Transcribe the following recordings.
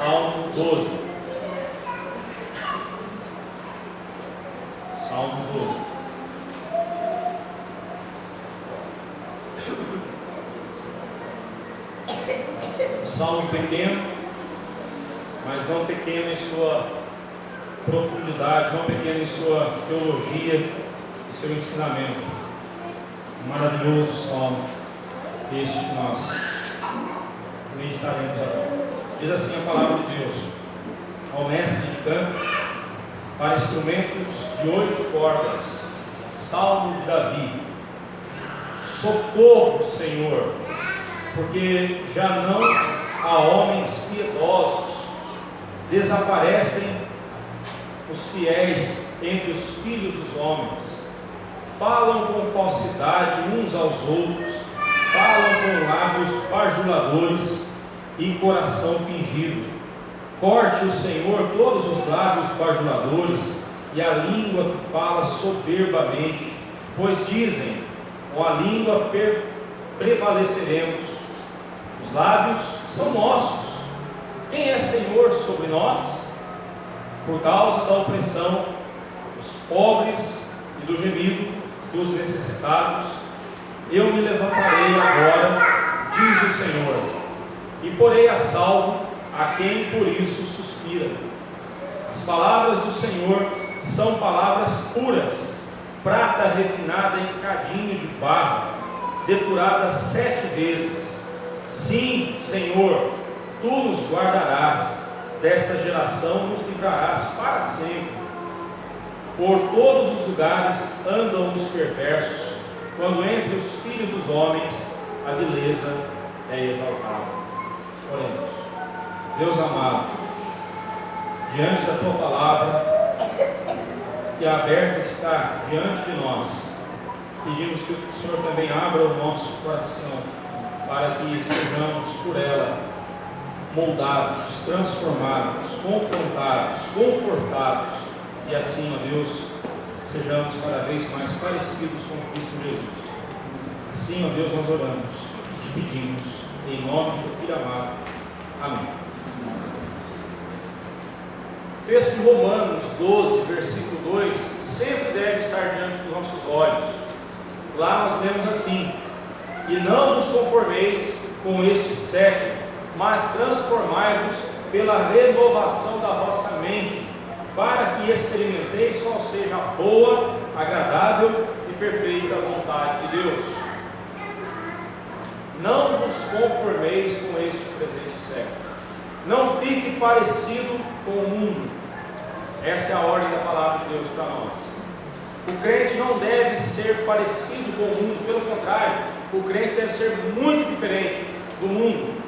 Salmo 12. Salmo 12. Um salmo pequeno, mas não pequeno em sua profundidade, não pequeno em sua teologia e seu ensinamento. Um maravilhoso salmo, este que nós meditaremos agora. Diz assim a palavra de Deus: ao mestre de canto, para instrumentos de 8 cordas, salmo de Davi. Socorro, Senhor, porque já não há homens piedosos, desaparecem os fiéis entre os filhos dos homens, falam com falsidade uns aos outros, falam com lábios bajuladores e coração fingido. Corte o Senhor todos os lábios bajuladores e a língua que fala soberbamente, pois dizem: com a língua prevaleceremos. Os lábios são nossos. Quem é Senhor sobre nós? Por causa da opressão dos pobres e do gemido dos necessitados, eu me levantarei agora, diz o Senhor, e porei a salvo a quem por isso suspira. As palavras do Senhor são palavras puras, prata refinada em cadinho de barro, depurada 7 vezes. Sim, Senhor, tu nos guardarás, desta geração nos livrarás para sempre. Por todos os lugares andam os perversos, quando entre os filhos dos homens a vileza é exaltada. Oremos. Deus amado, diante da tua palavra, que aberta está diante de nós, pedimos que o Senhor também abra o nosso coração, para que sejamos por ela moldados, transformados, confrontados, confortados, e assim, ó Deus, sejamos cada vez mais parecidos com Cristo Jesus. Assim, ó Deus, nós oramos e te pedimos, em nome do Filho amado. Amém. O texto de Romanos 12, versículo 2, sempre deve estar diante dos nossos olhos. Lá nós lemos assim: e não vos conformeis com este século, mas transformai-vos pela renovação da vossa mente, para que experimenteis qual seja a boa, agradável e perfeita vontade de Deus. Não vos conformeis com este presente século. Não fique parecido com o mundo. Essa é a ordem da palavra de Deus para nós. O crente não deve ser parecido com o mundo, pelo contrário, o crente deve ser muito diferente do mundo.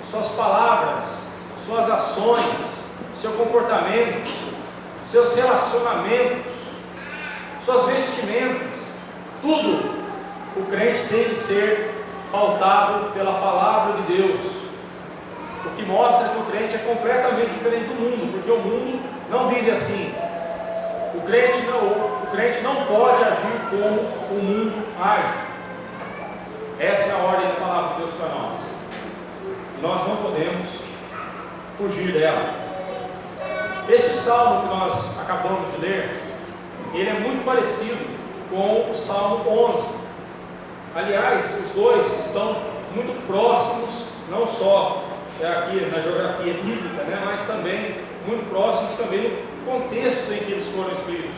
Suas palavras, suas ações, seu comportamento, seus relacionamentos, suas vestimentas, tudo o crente tem que ser pautado pela palavra de Deus. O que mostra que o crente é completamente diferente do mundo, porque o mundo não vive assim. O crente não pode agir como o mundo age. Essa é a ordem da palavra de Deus para nós. E nós não podemos fugir dela. Este salmo que nós acabamos de ler, ele é muito parecido com o Salmo 11. Aliás, os dois estão muito próximos, não só aqui na geografia bíblica, mas também muito próximos também no contexto em que eles foram escritos.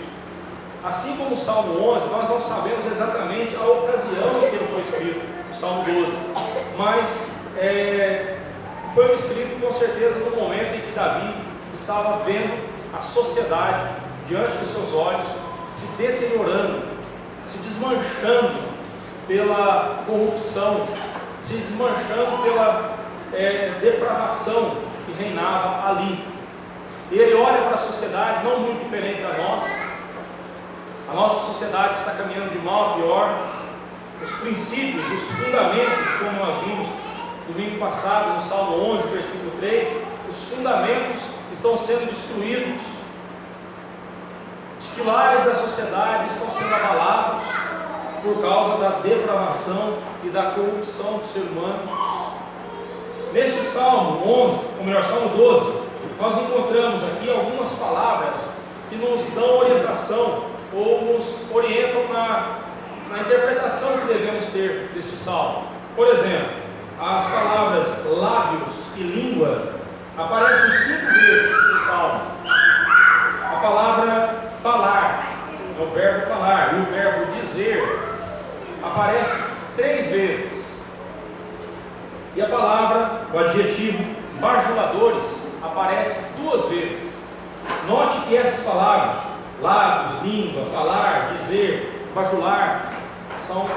Assim como o Salmo 11, nós não sabemos exatamente a ocasião em que ele foi escrito, o Salmo 12, mas foi escrito com certeza no momento em que Davi estava vendo a sociedade diante dos seus olhos se deteriorando, se desmanchando pela corrupção, se desmanchando pela depravação que reinava ali. E ele olha para a sociedade não muito diferente da nossa. A nossa sociedade está caminhando de mal a pior. Os princípios, os fundamentos, como nós vimos domingo passado no Salmo 11, versículo 3, os fundamentos estão sendo destruídos. Os pilares da sociedade estão sendo abalados por causa da depravação e da corrupção do ser humano. Neste Salmo 11, ou melhor, Salmo 12, nós encontramos aqui algumas palavras que nos dão orientação ou nos orientam na interpretação que devemos ter deste salmo. Por exemplo, as palavras lábios e língua aparecem 5 vezes no salmo. A palavra falar é o verbo falar, e o verbo dizer aparece 3 vezes. E a palavra, o adjetivo bajuladores, aparece 2 vezes. Note que essas palavras, lábios, língua, falar, dizer, bajular, são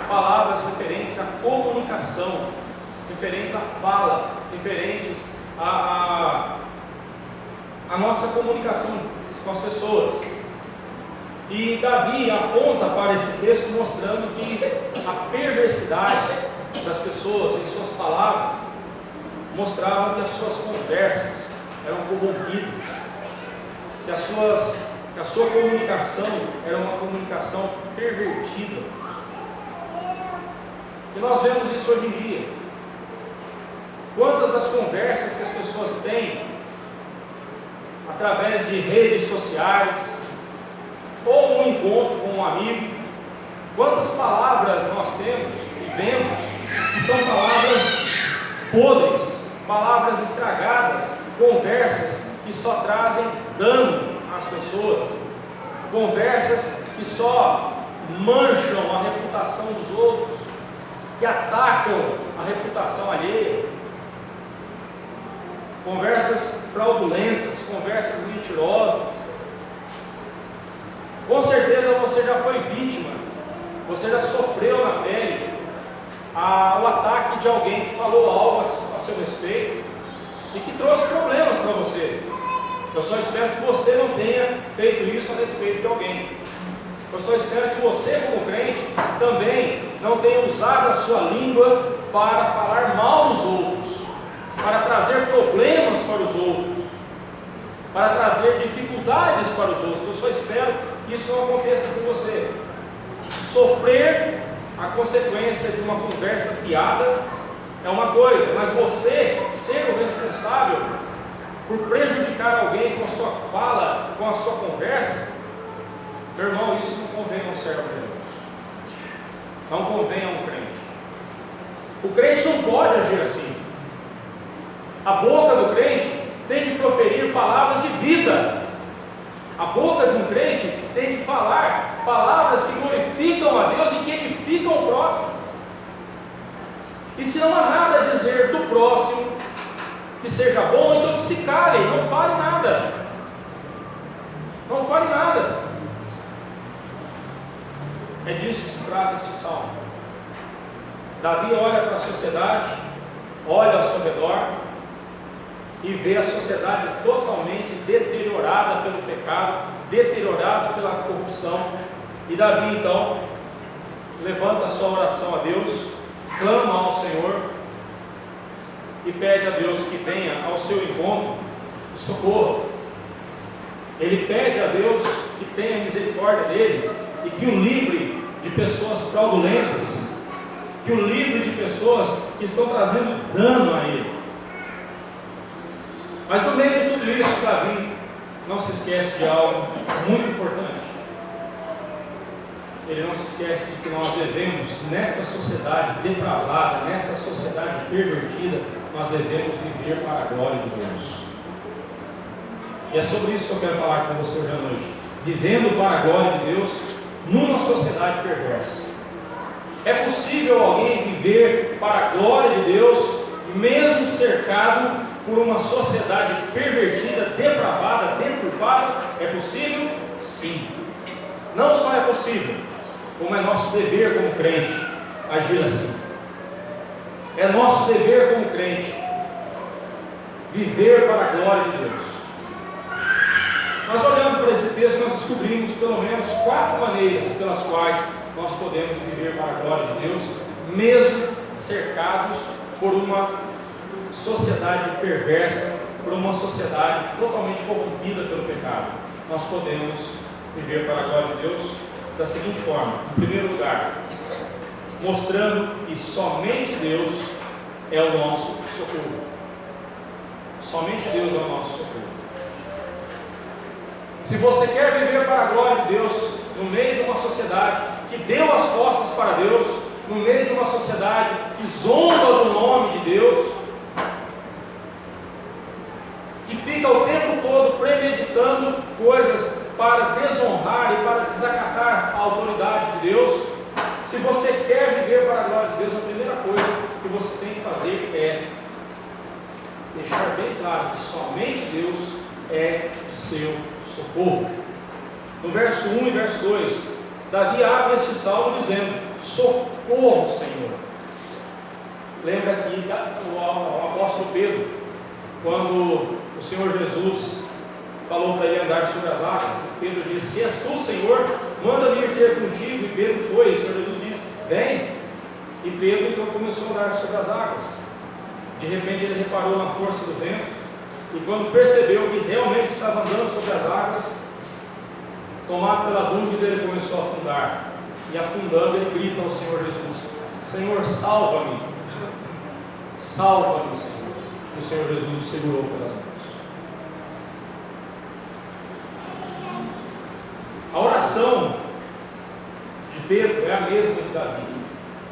palavras referentes à comunicação, referentes à fala, referentes à nossa comunicação com as pessoas. E Davi aponta para esse texto mostrando que a perversidade das pessoas em suas palavras mostravam que as suas conversas eram corrompidas, que a sua comunicação era uma comunicação pervertida. E nós vemos isso hoje em dia. Quantas das conversas que as pessoas têm através de redes sociais ou um encontro com um amigo, quantas palavras nós temos e vemos que são palavras podres, palavras estragadas, conversas que só trazem dano às pessoas, conversas que só mancham a reputação dos outros, que atacam a reputação alheia, conversas fraudulentas, conversas mentirosas. Com certeza você já foi vítima, você já sofreu na pele o ataque de alguém que falou algo a seu respeito e que trouxe problemas para você. Eu só espero que você não tenha feito isso a respeito de alguém. Eu só espero que você, como crente, também não tenha usado a sua língua para falar mal dos outros, para trazer problemas para os outros, para trazer dificuldades para os outros. Eu só espero que isso não aconteça com você. Sofrer a consequência de uma conversa fiada é uma coisa, mas você ser o responsável por prejudicar alguém com a sua fala, com a sua conversa, meu irmão, isso não convém a um servo de Deus, não convém a um crente. O crente não pode agir assim. A boca do crente tem de proferir palavras de vida. A boca de um crente tem de falar palavras que glorificam a Deus e que edificam o próximo. E se não há nada a dizer do próximo que seja bom, então que se cale, não fale nada. Não fale nada. É disso que se trata este salmo. Davi olha para a sociedade, olha ao seu redor e vê a sociedade totalmente deteriorada pelo pecado, deteriorada pela corrupção. E Davi então levanta a sua oração a Deus, clama ao Senhor e pede a Deus que venha ao seu encontro e socorra. Ele pede a Deus que tenha misericórdia dele e que o livre de pessoas fraudulentas, que o livre de pessoas que estão trazendo dano a ele. Mas no meio de tudo isso, Davi não se esquece de algo muito importante. Ele não se esquece de que nós devemos, nesta sociedade depravada, nesta sociedade pervertida, nós devemos viver para a glória de Deus. E é sobre isso que eu quero falar com você hoje à noite. Vivendo para a glória de Deus numa sociedade perversa. É possível alguém viver para a glória de Deus, mesmo cercado por uma sociedade pervertida, depravada, deturpada? É possível? Sim. Não só é possível, como é nosso dever como crente agir assim. É nosso dever como crente viver para a glória de Deus. Nós olhando para esse texto, nós descobrimos pelo menos 4 maneiras pelas quais nós podemos viver para a glória de Deus, mesmo cercados por uma sociedade perversa, por uma sociedade totalmente corrompida pelo pecado. Nós podemos viver para a glória de Deus da seguinte forma: em primeiro lugar, mostrando que somente Deus é o nosso socorro. Somente Deus é o nosso socorro. Se você quer viver para a glória de Deus, no meio de uma sociedade que deu as costas para Deus, no meio de uma sociedade que zomba do nome de Deus, que fica o tempo todo premeditando coisas para desonrar e para desacatar a autoridade de Deus, se você quer viver para a glória de Deus, a primeira coisa que você tem que fazer é deixar bem claro que somente Deus é o seu socorro. No verso 1 e verso 2, Davi abre este salmo dizendo: socorro, Senhor. Lembra aqui o apóstolo Pedro, quando o Senhor Jesus falou para ele andar sobre as águas, Pedro disse: se és tu, Senhor, manda-me ir ter contigo. E Pedro foi, e o Senhor Jesus disse: vem. E Pedro então começou a andar sobre as águas. De repente ele reparou na força do vento, e quando percebeu que realmente estava andando sobre as águas, tomado pela dúvida, ele começou a afundar. E afundando, ele grita ao Senhor Jesus: Senhor, salva-me. Salva-me, Senhor. E o Senhor Jesus o segurou pelas mãos. A oração de Pedro é a mesma de Davi: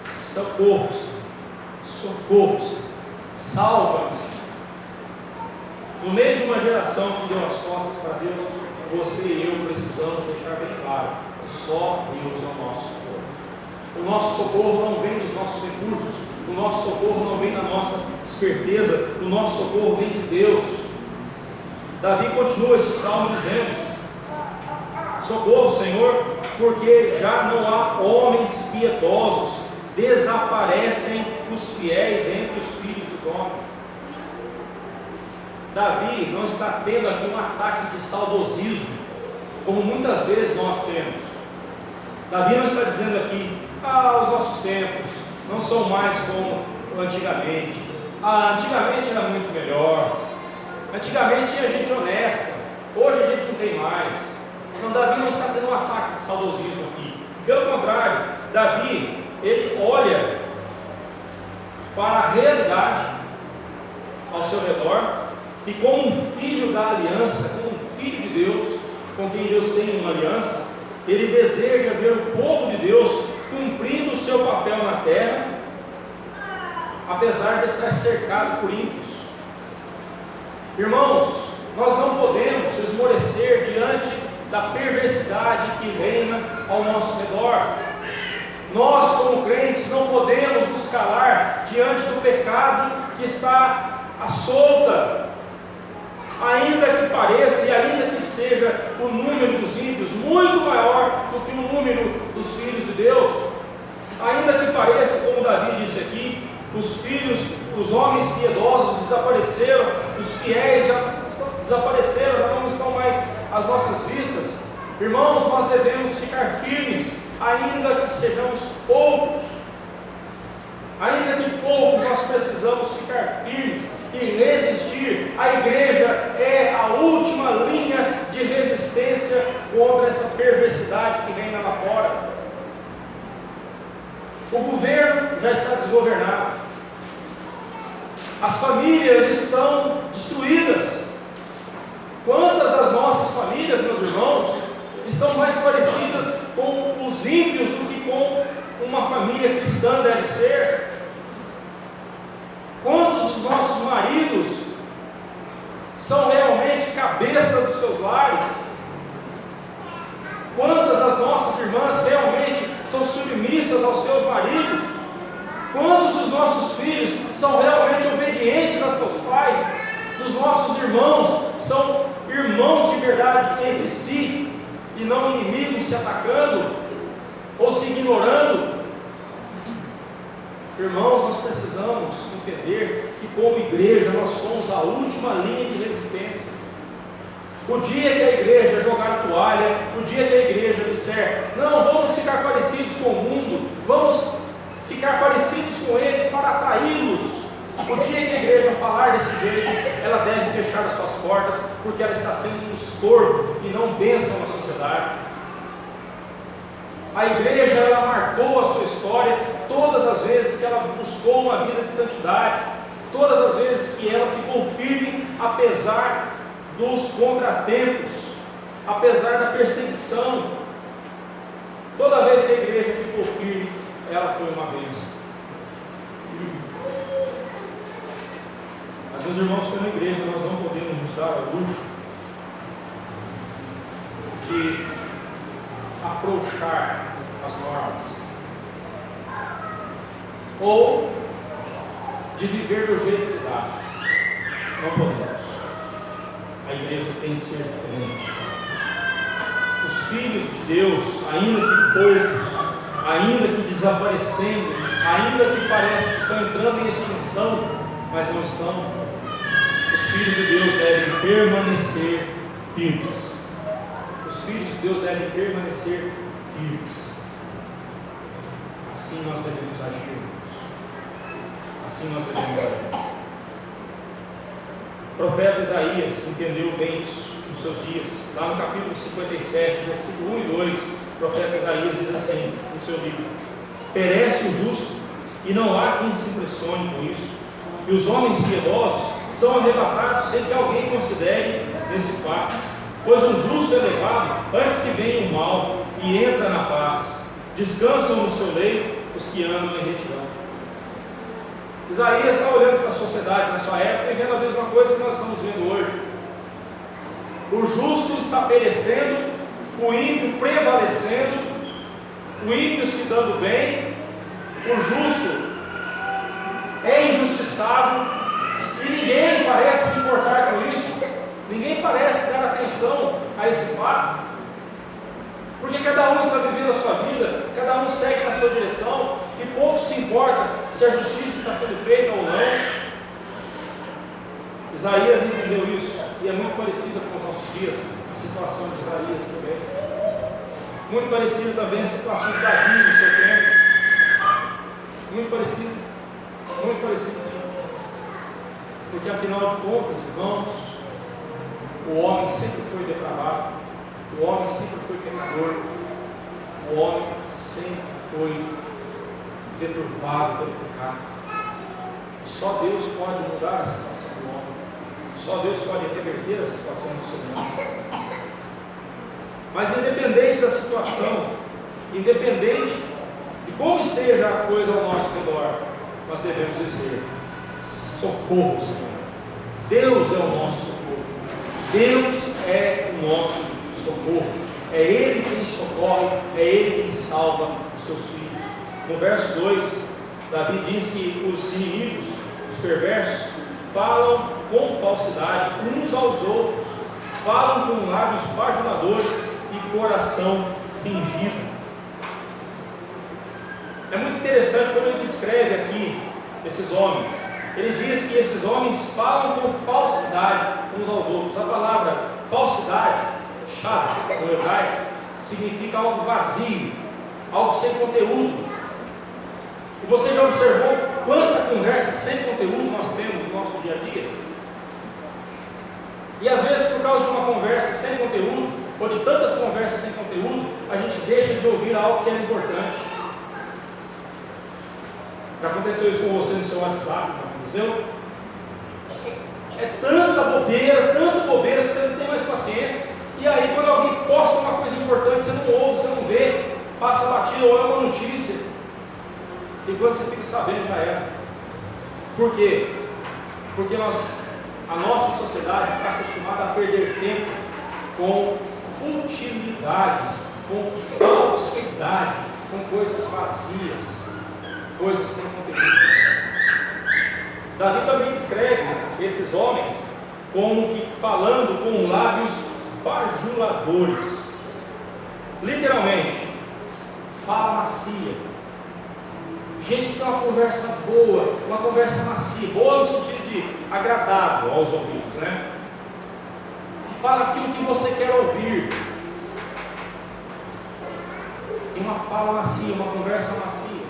socorro, Senhor. Socorro, Senhor. Salva-me, Senhor. No meio de uma geração que deu as costas para Deus, você e eu precisamos deixar bem claro que só Deus é o nosso socorro. O nosso socorro não vem dos nossos recursos, o nosso socorro não vem da nossa esperteza, o nosso socorro vem de Deus. Davi continua este salmo dizendo: socorro, Senhor, porque já não há homens piedosos, desaparecem os fiéis entre os filhos dos homens. Davi não está tendo aqui um ataque de saudosismo, como muitas vezes nós temos. Davi não está dizendo aqui: os nossos tempos não são mais como antigamente. Antigamente era muito melhor. Antigamente tinha gente honesta, hoje a gente não tem mais. Não, Davi não está tendo um ataque de saudosismo aqui. Pelo contrário, Davi, ele olha para a realidade ao seu redor, e como um filho da aliança, como um filho de Deus, com quem Deus tem uma aliança, ele deseja ver o povo de Deus cumprindo o seu papel na terra, apesar de estar cercado por ímpios. Irmãos, nós não podemos esmorecer diante da perversidade que reina ao nosso redor. Nós, como crentes, não podemos nos calar diante do pecado que está à solta. Ainda que pareça e ainda que seja o número dos ímpios muito maior do que o número dos filhos de Deus, ainda que pareça, como Davi disse aqui, os homens piedosos desapareceram, os fiéis já desapareceram, já não estão mais às nossas vistas. Irmãos, nós devemos ficar firmes, ainda que sejamos poucos. Ainda que poucos, nós precisamos ficar firmes e resistir. A igreja é a última linha de resistência contra essa perversidade que reina lá fora. O governo já está desgovernado. As famílias estão destruídas. Quantas das nossas famílias, meus irmãos, estão mais parecidas com os ímpios do que com uma família cristã deve ser? Quantos dos nossos maridos são realmente cabeça dos seus lares? Quantas das nossas irmãs realmente são submissas aos seus maridos? Quantos dos nossos filhos são realmente obedientes a seus pais? Os nossos irmãos são irmãos de verdade entre si e não inimigos se atacando ou se ignorando? Irmãos, nós precisamos entender que como igreja nós somos a última linha de resistência. O dia que a igreja jogar a toalha, o dia que a igreja disser: não, vamos ficar parecidos com o mundo, vamos ficar parecidos com eles para atraí-los, o dia que a igreja falar desse jeito, ela deve fechar as suas portas, porque ela está sendo um estorvo e não bênção na sociedade. A igreja, ela marcou a sua história todas as vezes que ela buscou uma vida de santidade. todas as vezes que ela ficou firme, apesar dos contratempos, apesar da perseguição. Toda vez que a igreja ficou firme, ela foi uma bênção. Mas, meus irmãos, como igreja, nós não podemos nos dar ao luxo de afrouxar as normas, ou de viver do jeito que dá. Não podemos. A igreja tem de ser diferente. Os filhos de Deus, ainda que poucos, ainda que desaparecendo, ainda que pareça que estão entrando em extinção, mas não estão, os filhos de Deus devem permanecer firmes. Os filhos de Deus devem permanecer firmes. Assim nós devemos agir, irmãos. Assim nós devemos agir. O profeta Isaías entendeu bem isso nos seus dias. Lá no capítulo 57, versículo 1 e 2, o profeta Isaías diz assim no seu livro: perece o justo, e não há quem se impressione com isso, e os homens piedosos são arrebatados sem que alguém considere nesse fato. Pois o justo é levado antes que venha o mal, e entra na paz. Descansam no seu leito os que andam em retidão. Isaías está olhando para a sociedade na sua época e vendo a mesma coisa que nós estamos vendo hoje. O justo está perecendo, o ímpio prevalecendo, o ímpio se dando bem, o justo é injustiçado, e ninguém parece se importar com isso, ninguém parece dar atenção a esse fato, porque cada um está vivendo a sua vida, cada um segue na sua direção, e pouco se importa se a justiça está sendo feita ou não. Isaías entendeu isso, e é muito parecida com os nossos dias, a situação de Isaías também. Muito parecida também a situação de Davi no seu tempo. Muito parecido, muito parecido. Porque afinal de contas, irmãos, o homem sempre foi depravado, o homem sempre foi pecador, o homem sempre foi deturbado pelo pecado. E só Deus pode mudar a situação do homem. Só Deus pode reverter a situação do ser humano. Mas independente da situação, independente de como esteja a coisa ao nosso redor, nós devemos dizer: socorro, Senhor. Deus é o nosso socorro. Deus é o nosso socorro. É Ele quem socorre, é Ele quem salva os seus filhos. No verso 2, Davi diz que os inimigos, os perversos, falam com falsidade uns aos outros, falam com lábios bajuladores e coração fingido. É muito interessante como ele descreve aqui esses homens. Ele diz que esses homens falam com falsidade uns aos outros. A palavra falsidade, chave, no hebraico, significa algo vazio, algo sem conteúdo. E você já observou quanta conversa sem conteúdo nós temos no nosso dia a dia? E às vezes, por causa de uma conversa sem conteúdo, ou de tantas conversas sem conteúdo, a gente deixa de ouvir algo que é importante. Já aconteceu isso com você no seu WhatsApp? Não aconteceu? É tanta bobeira que você não tem mais paciência. E aí, quando alguém posta uma coisa importante, você não ouve, você não vê, passa batido ou é uma notícia. E quando você fica sabendo, já era. Por quê? Porque a nossa sociedade está acostumada a perder tempo com futilidades, com falsidade, com coisas vazias, coisas sem conteúdo. Davi também descreve esses homens como que falando com lábios bajuladores. Literalmente, fala macia. Gente que tem uma conversa boa, uma conversa macia, boa no sentido de agradável aos ouvidos, né? Que fala aquilo que você quer ouvir. Tem uma fala macia, uma conversa macia,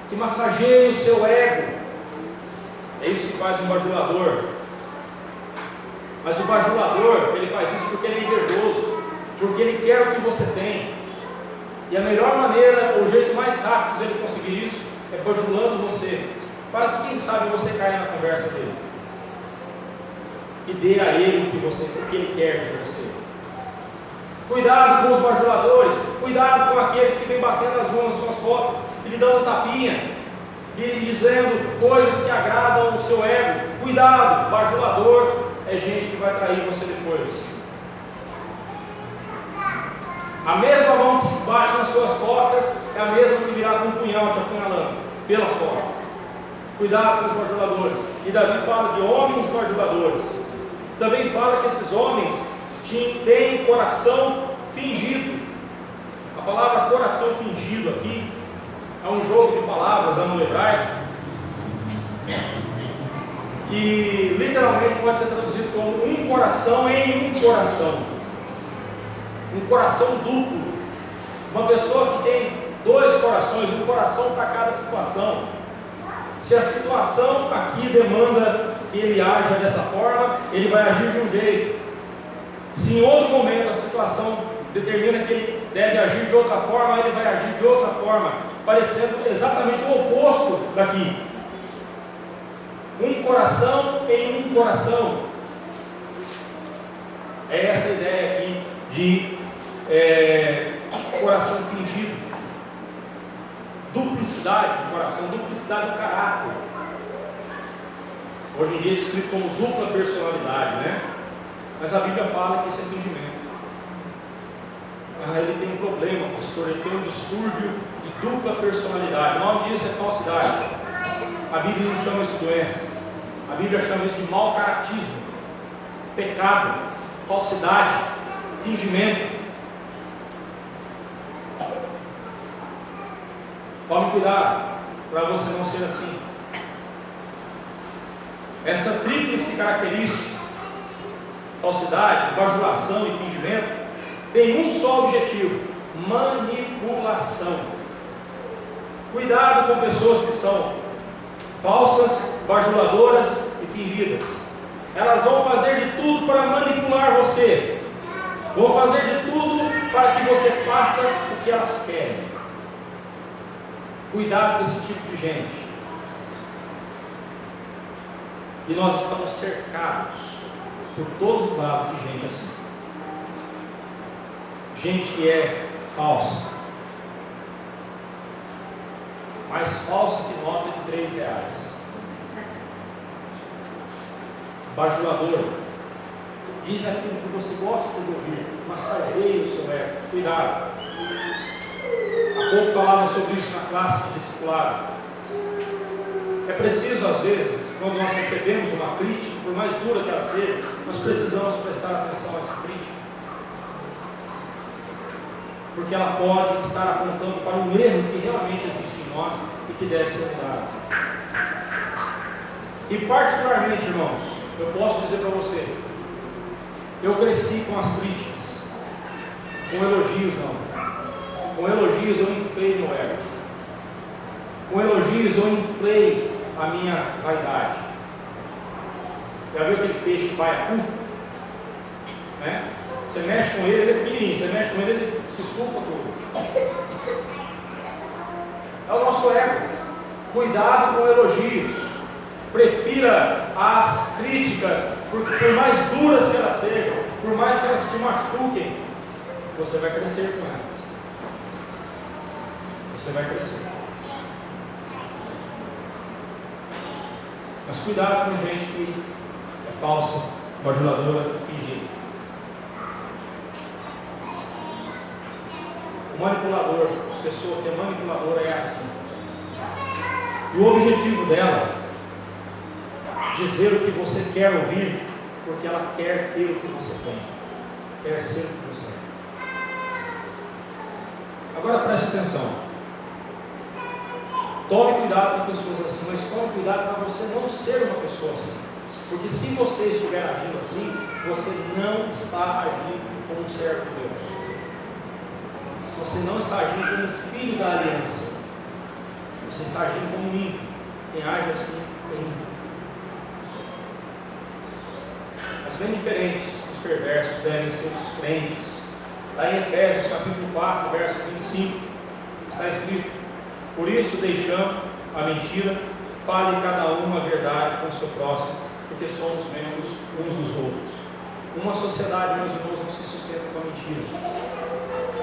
que massageia o seu ego. É isso que faz um bajulador. Mas o bajulador, ele faz isso porque ele é invejoso, porque ele quer o que você tem. E a melhor maneira, o jeito mais rápido dele conseguir isso, é bajulando você, para que quem sabe você caia na conversa dele e dê a ele o que ele quer de você. Cuidado com os bajuladores, cuidado com aqueles que vêm batendo as mãos nas suas costas e lhe dando tapinha e lhe dizendo coisas que agradam o seu ego. Cuidado, bajulador é gente que vai trair você depois. A mesma mão que bate nas suas costas é a mesma que virá com um punhal te apunhalando pelas costas. Cuidado com os bajuladores. E Davi fala de homens bajuladores. Também fala que esses homens têm coração fingido. A palavra coração fingido aqui é um jogo de palavras no hebraico, que literalmente pode ser traduzido como um coração em um coração. Um coração duplo. Uma pessoa que tem dois corações, um coração para cada situação. Se a situação aqui demanda que ele haja dessa forma, ele vai agir de um jeito. Se em outro momento a situação determina que ele deve agir de outra forma, ele vai agir de outra forma, parecendo exatamente o oposto daqui. Um coração em um coração. É essa a ideia aqui de coração fingido. Duplicidade do coração, duplicidade do caráter. Hoje em dia é descrito como dupla personalidade, né? Mas a Bíblia fala que isso é fingimento. Ele tem um problema, pastor, ele tem um distúrbio de dupla personalidade. O nome disso é falsidade. A Bíblia não chama isso de doença. A Bíblia chama isso de mau caratismo, pecado, falsidade, fingimento. Tome cuidado para você não ser assim. Essa tríplice característica, falsidade, bajulação e fingimento, tem um só objetivo: manipulação. Cuidado com pessoas que são falsas, bajuladoras e fingidas. Elas vão fazer de tudo para manipular você. Vão fazer de tudo para que você faça o que elas querem. Cuidado com esse tipo de gente. E nós estamos cercados por todos os lados de gente assim. Gente que é falsa. Mais falsa que nota de R$3. Bajulador. Diz aquilo que você gosta de ouvir. Massageia o seu ego. Cuidado. Há pouco falava sobre isso na classe de discipulado. É preciso, às vezes, quando nós recebemos uma crítica, por mais dura que ela seja, nós precisamos prestar atenção a essa crítica. Porque ela pode estar apontando para um erro que realmente existe em nós e que deve ser mudado. E particularmente, irmãos, eu posso dizer para você, eu cresci com as críticas, com elogios não. Com elogios eu inflei meu ego. Com elogios eu inflei a minha vaidade. Já viu aquele peixe baiacu? Né? Você mexe com ele, ele é pequenininho. Você mexe com ele, ele se estufa tudo. É o nosso ego. Cuidado com elogios. Prefira as críticas, porque por mais duras que elas sejam, por mais que elas te machuquem, você vai crescer com elas. Você vai crescer. Mas cuidado com gente que é falsa, bajuladora, fingida. O manipulador, a pessoa que é manipuladora é assim. E o objetivo dela é dizer o que você quer ouvir, porque ela quer ter o que você tem, quer ser o que você é. Agora preste atenção. Tome cuidado com pessoas assim, mas tome cuidado para você não ser uma pessoa assim. Porque se você estiver agindo assim, você não está agindo como um servo de Deus. Você não está agindo como filho da aliança. Você está agindo como um ímpio. Quem age assim é ímpio. Mas bem diferentes, os perversos devem ser os crentes. Lá em Efésios capítulo 4, verso 25, está escrito: por isso deixamos a mentira, fale cada um a verdade com o seu próximo, porque somos membros uns dos outros. Uma sociedade, meus irmãos, não se sustenta com a mentira.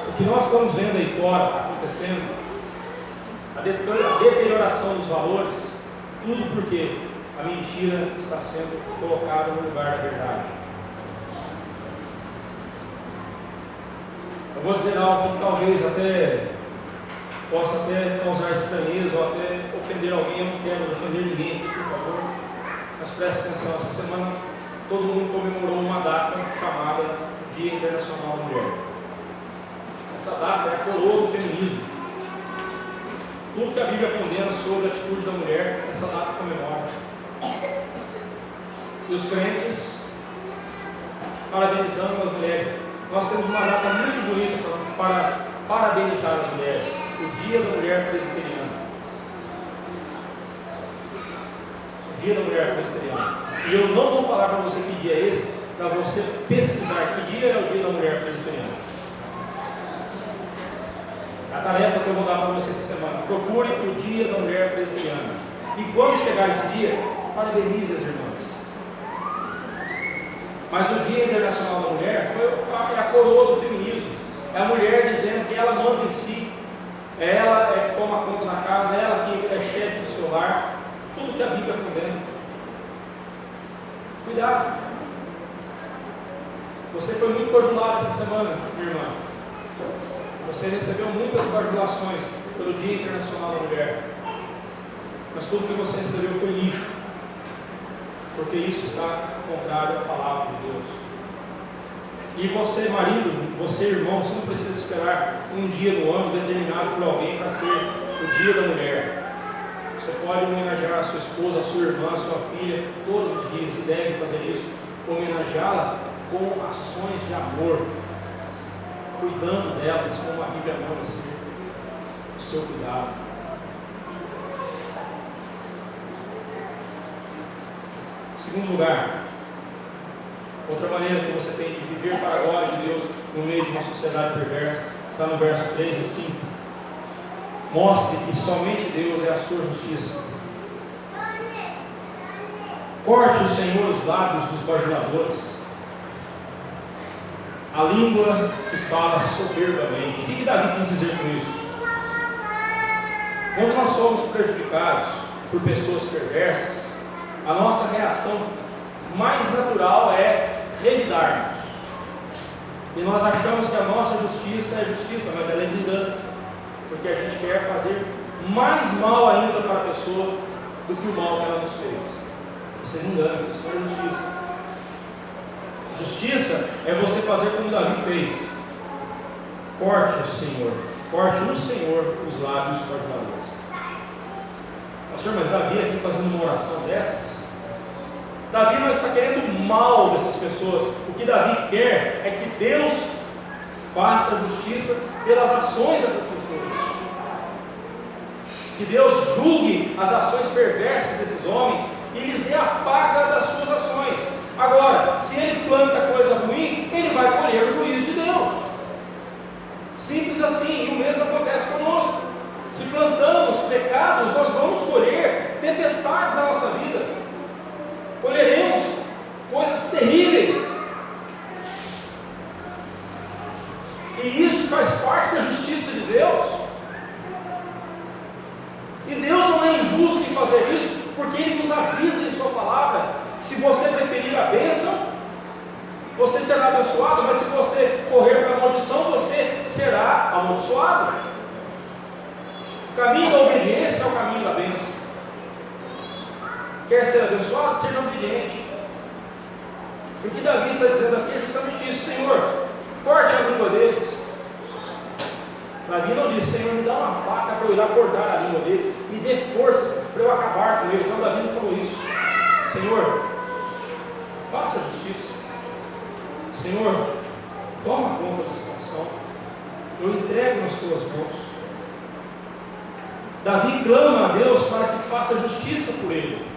O que nós estamos vendo aí fora acontecendo, a deterioração dos valores, tudo porque a mentira está sendo colocada no lugar da verdade. Eu vou dizer algo que talvez possa até causar estranheza ou até ofender alguém. Eu não quero ofender ninguém aqui, por favor, mas preste atenção. Essa semana todo mundo comemorou uma data chamada Dia Internacional da Mulher. Essa data é a coroa do feminismo. Tudo que a Bíblia condena sobre a atitude da mulher, essa data comemora. E os crentes parabenizando as mulheres. Nós temos uma data muito bonita para parabenizar as mulheres, o Dia da Mulher Presbiteriana. O Dia da Mulher Presbiteriana. E eu não vou falar para você que dia é esse, para você pesquisar que dia é o Dia da Mulher Presbiteriana. A tarefa que eu vou dar para você essa semana: procure o Dia da Mulher Presbiteriana. E quando chegar esse dia, parabenize as irmãs. Mas o Dia Internacional da Mulher é a coroa do feminismo. É a mulher dizendo que ela manda em si, é ela que toma conta da casa, é ela que é chefe do seu lar. Tudo que a Bíblia condena. Cuidado. Você foi muito bajulado essa semana, minha irmã. Você recebeu muitas bajulações pelo Dia Internacional da Mulher. Mas tudo que você recebeu foi lixo, porque isso está contrário à palavra de Deus. E você, marido, você, irmão, você não precisa esperar um dia no ano determinado por alguém para ser o Dia da Mulher. Você pode homenagear a sua esposa, a sua irmã, a sua filha todos os dias, e deve fazer isso, homenageá-la com ações de amor, cuidando delas como a Bíblia manda ser o seu cuidado. Em segundo lugar, outra maneira que você tem de viver para a glória de Deus no meio de uma sociedade perversa está no verso 3 e 5. Mostre que somente Deus é a sua justiça. Corte o Senhor os lábios dos bajuladores, a língua que fala soberbamente. O que Davi quis dizer com isso? Quando nós somos prejudicados por pessoas perversas, a nossa reação mais natural é revidarmos. E nós achamos que a nossa justiça é justiça, mas ela é vingança, porque a gente quer fazer mais mal ainda para a pessoa do que o mal que ela nos fez. Isso é vingança, isso não é justiça. Justiça é você fazer como Davi fez. Corte o Senhor, corte no Senhor os lábios bajuladores. Pastor, mas Davi aqui fazendo uma oração dessas? Davi não está querendo mal dessas pessoas. O que Davi quer é que Deus faça justiça pelas ações dessas pessoas. Que Deus julgue as ações perversas desses homens e lhes dê a paga das suas ações. Agora, se ele planta coisa ruim, ele vai colher o juízo de Deus. Simples assim. E o mesmo acontece conosco. Se plantamos pecados, nós vamos colher tempestades na nossa vida. Colheremos coisas terríveis. E isso faz parte da justiça de Deus. E Deus não é injusto em fazer isso, porque Ele nos avisa em Sua palavra que se você preferir a bênção, você será abençoado, mas se você correr para a maldição, você será amaldiçoado. O caminho da obediência é o caminho da bênção. Quer ser abençoado? Seja obediente. O que Davi está dizendo aqui é justamente isso: Senhor, corte a língua deles. Davi não disse: Senhor, me dá uma faca para eu ir lá cortar a língua deles, me dê forças para eu acabar com eles. Não, Davi não falou isso. Senhor, faça justiça. Senhor, toma conta da situação. Eu entrego nas tuas mãos. Davi clama a Deus para que faça justiça por ele.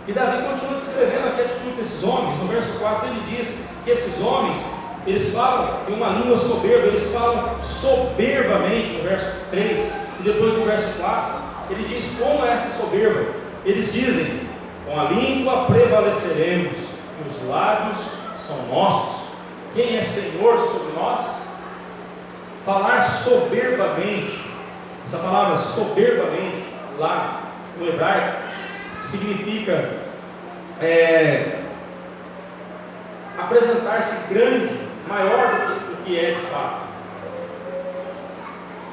E Davi continua descrevendo aqui a atitude desses homens. No verso 4 ele diz que esses homens, eles falam em uma língua soberba, eles falam soberbamente no verso 3 e depois no verso 4. ele diz como é essa soberba. Eles dizem: com a língua prevaleceremos, e os lábios são nossos. Quem é Senhor sobre nós? Falar soberbamente, essa palavra soberbamente, lá no hebraico, significa apresentar-se grande, maior do que é de fato.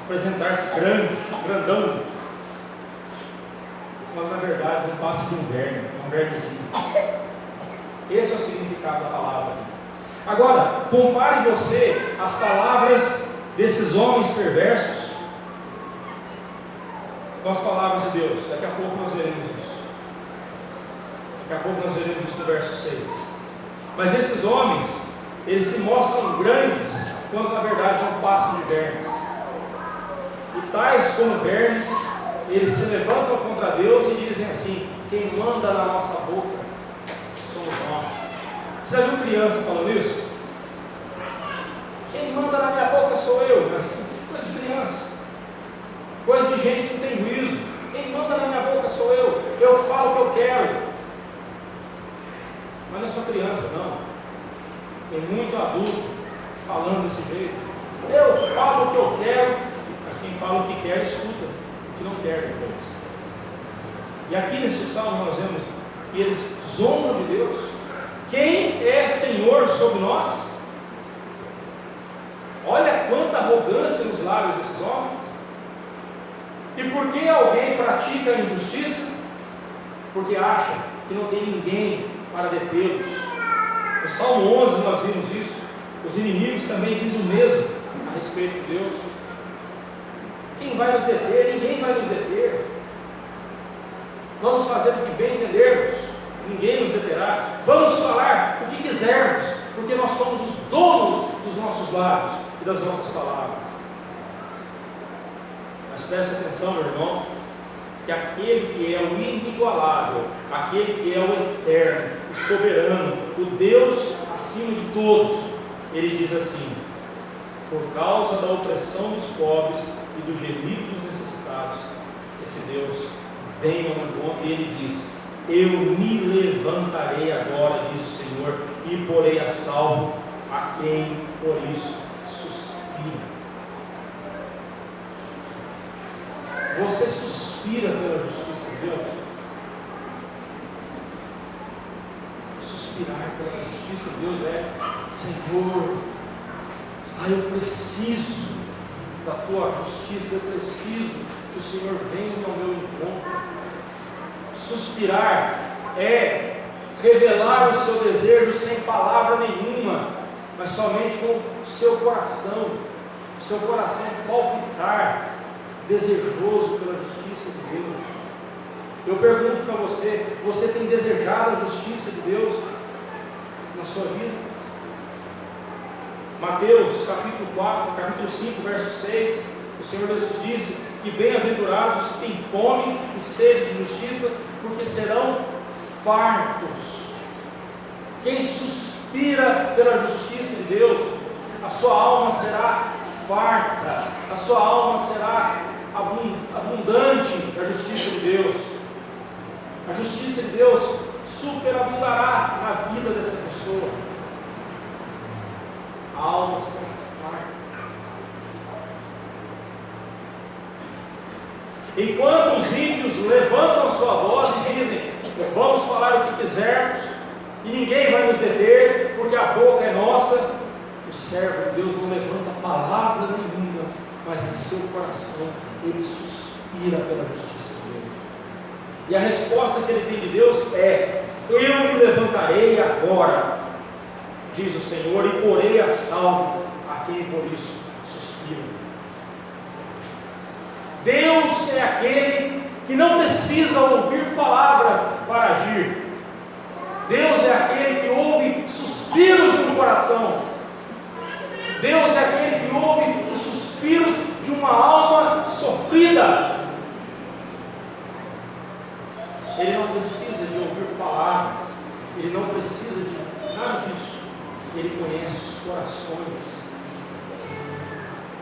Apresentar-se grande, grandão, mas na verdade não passa de um verme, um vermezinho. Esse é o significado da palavra. Agora, compare você as palavras desses homens perversos com as palavras de Deus. Daqui a pouco nós veremos isso. Daqui a pouco nós veremos isso no verso 6. Mas esses homens, eles se mostram grandes, quando na verdade não passam de vermes. E tais como vermes, eles se levantam contra Deus e dizem assim: quem manda na nossa boca somos nós. Você já viu criança falando isso? Quem manda na minha boca sou eu. Mas coisa de criança, coisa de gente que não tem juízo. Quem manda na minha boca sou eu falo o que eu quero. Mas não é só criança, não. Tem muito adulto falando desse jeito. Eu falo o que eu quero, mas quem fala o que quer, escuta o que não quer depois. E aqui nesse salmo nós vemos que eles zombam de Deus. Quem é Senhor sobre nós? Olha quanta arrogância nos lábios desses homens. E por que alguém pratica a injustiça? Porque acha que não tem ninguém para detê-los. No Salmo 11 nós vimos isso. Os inimigos também dizem o mesmo a respeito de Deus. Quem vai nos deter? Ninguém vai nos deter. Vamos fazer o que bem entendermos, ninguém nos deterá. Vamos falar o que quisermos, porque nós somos os donos dos nossos lábios e das nossas palavras. Mas preste atenção, meu irmão, que aquele que é o inigualável, aquele que é o eterno, o soberano, o Deus acima de todos, ele diz assim: por causa da opressão dos pobres e do gemido dos necessitados, esse Deus vem ao encontro e ele diz: eu me levantarei agora, diz o Senhor, e porei a salvo a quem por isso suspira. Você suspira pela justiça de Deus? Suspirar pela justiça de Deus é: Senhor, eu preciso da tua justiça, eu preciso que o Senhor venha ao meu encontro. Suspirar é revelar o seu desejo sem palavra nenhuma, mas somente com o seu coração. O seu coração palpitar, desejoso pela justiça de Deus. Eu pergunto para você: você tem desejado a justiça de Deus na sua vida? Mateus capítulo 5, verso 6, o Senhor Jesus disse que bem-aventurados os que têm fome e sede de justiça, porque serão fartos. Quem suspira pela justiça de Deus, a sua alma será farta, a sua alma será abundante da justiça de Deus. A justiça de Deus superabundará na vida dessa pessoa. A alma será farta. Enquanto os ímpios levantam a sua voz e dizem: vamos falar o que quisermos e ninguém vai nos deter, porque a boca é nossa, o servo de Deus não levanta palavra nenhuma, mas em seu coração ele suspira pela justiça de Deus. E a resposta que ele tem de Deus é: eu me levantarei agora, diz o Senhor, e porei a salvo a quem por isso suspira. Deus é aquele que não precisa ouvir palavras para agir. Deus é aquele que ouve suspiros de um coração. Deus é aquele que ouve os suspiros de uma alma sofrida. Ele não precisa de ouvir palavras, ele não precisa de nada disso. Ele conhece os corações.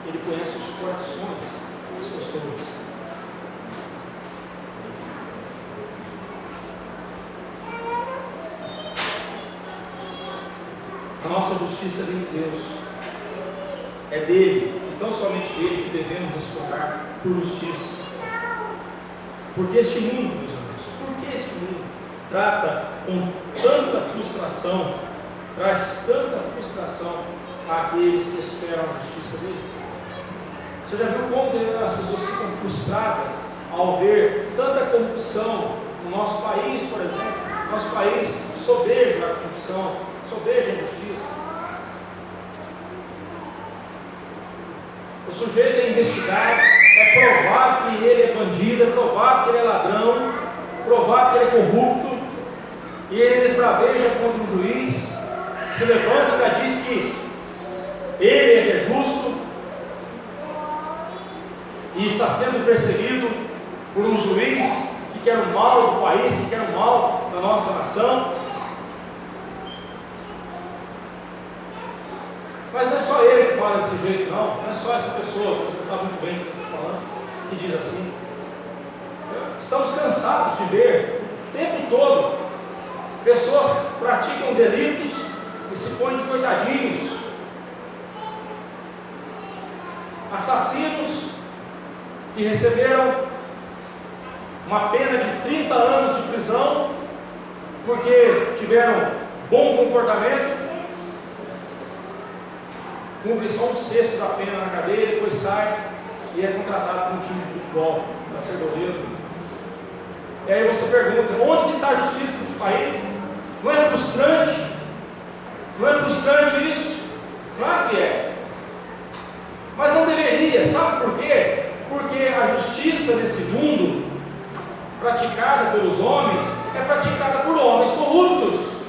Ele conhece os corações das pessoas. A nossa justiça vem de Deus. É dele, e tão somente dele, que devemos explorar por justiça. Porque este mundo, meus amigos, porque este mundo trata com tanta frustração, traz tanta frustração àqueles que esperam a justiça dele? Você já viu como as pessoas ficam frustradas ao ver tanta corrupção no nosso país, por exemplo? Nosso país sobeja a corrupção, sobeja a injustiça. O sujeito é investigado, é provado que ele é bandido, é provado que ele é ladrão, provado que ele é corrupto, e ele esbraveja contra o juiz, se levanta e ainda diz que ele é justo, e está sendo perseguido por um juiz que quer o mal do país, que quer o mal da nossa nação. Mas não é só ele que fala desse jeito, não é só essa pessoa, você sabe muito bem o que eu estou falando, que diz assim. Estamos cansados de ver o tempo todo pessoas que praticam delitos e se põem de coitadinhos, assassinos que receberam uma pena de 30 anos de prisão porque tiveram bom comportamento, cumpre só um sexto da pena na cadeia, depois sai e é contratado para um time de futebol, para ser goleiro. E aí você pergunta, onde que está a justiça nesse país? Não é frustrante? Não é frustrante isso? Claro que é. Mas não deveria, sabe por quê? Porque a justiça desse mundo, praticada pelos homens, é praticada por homens corruptos,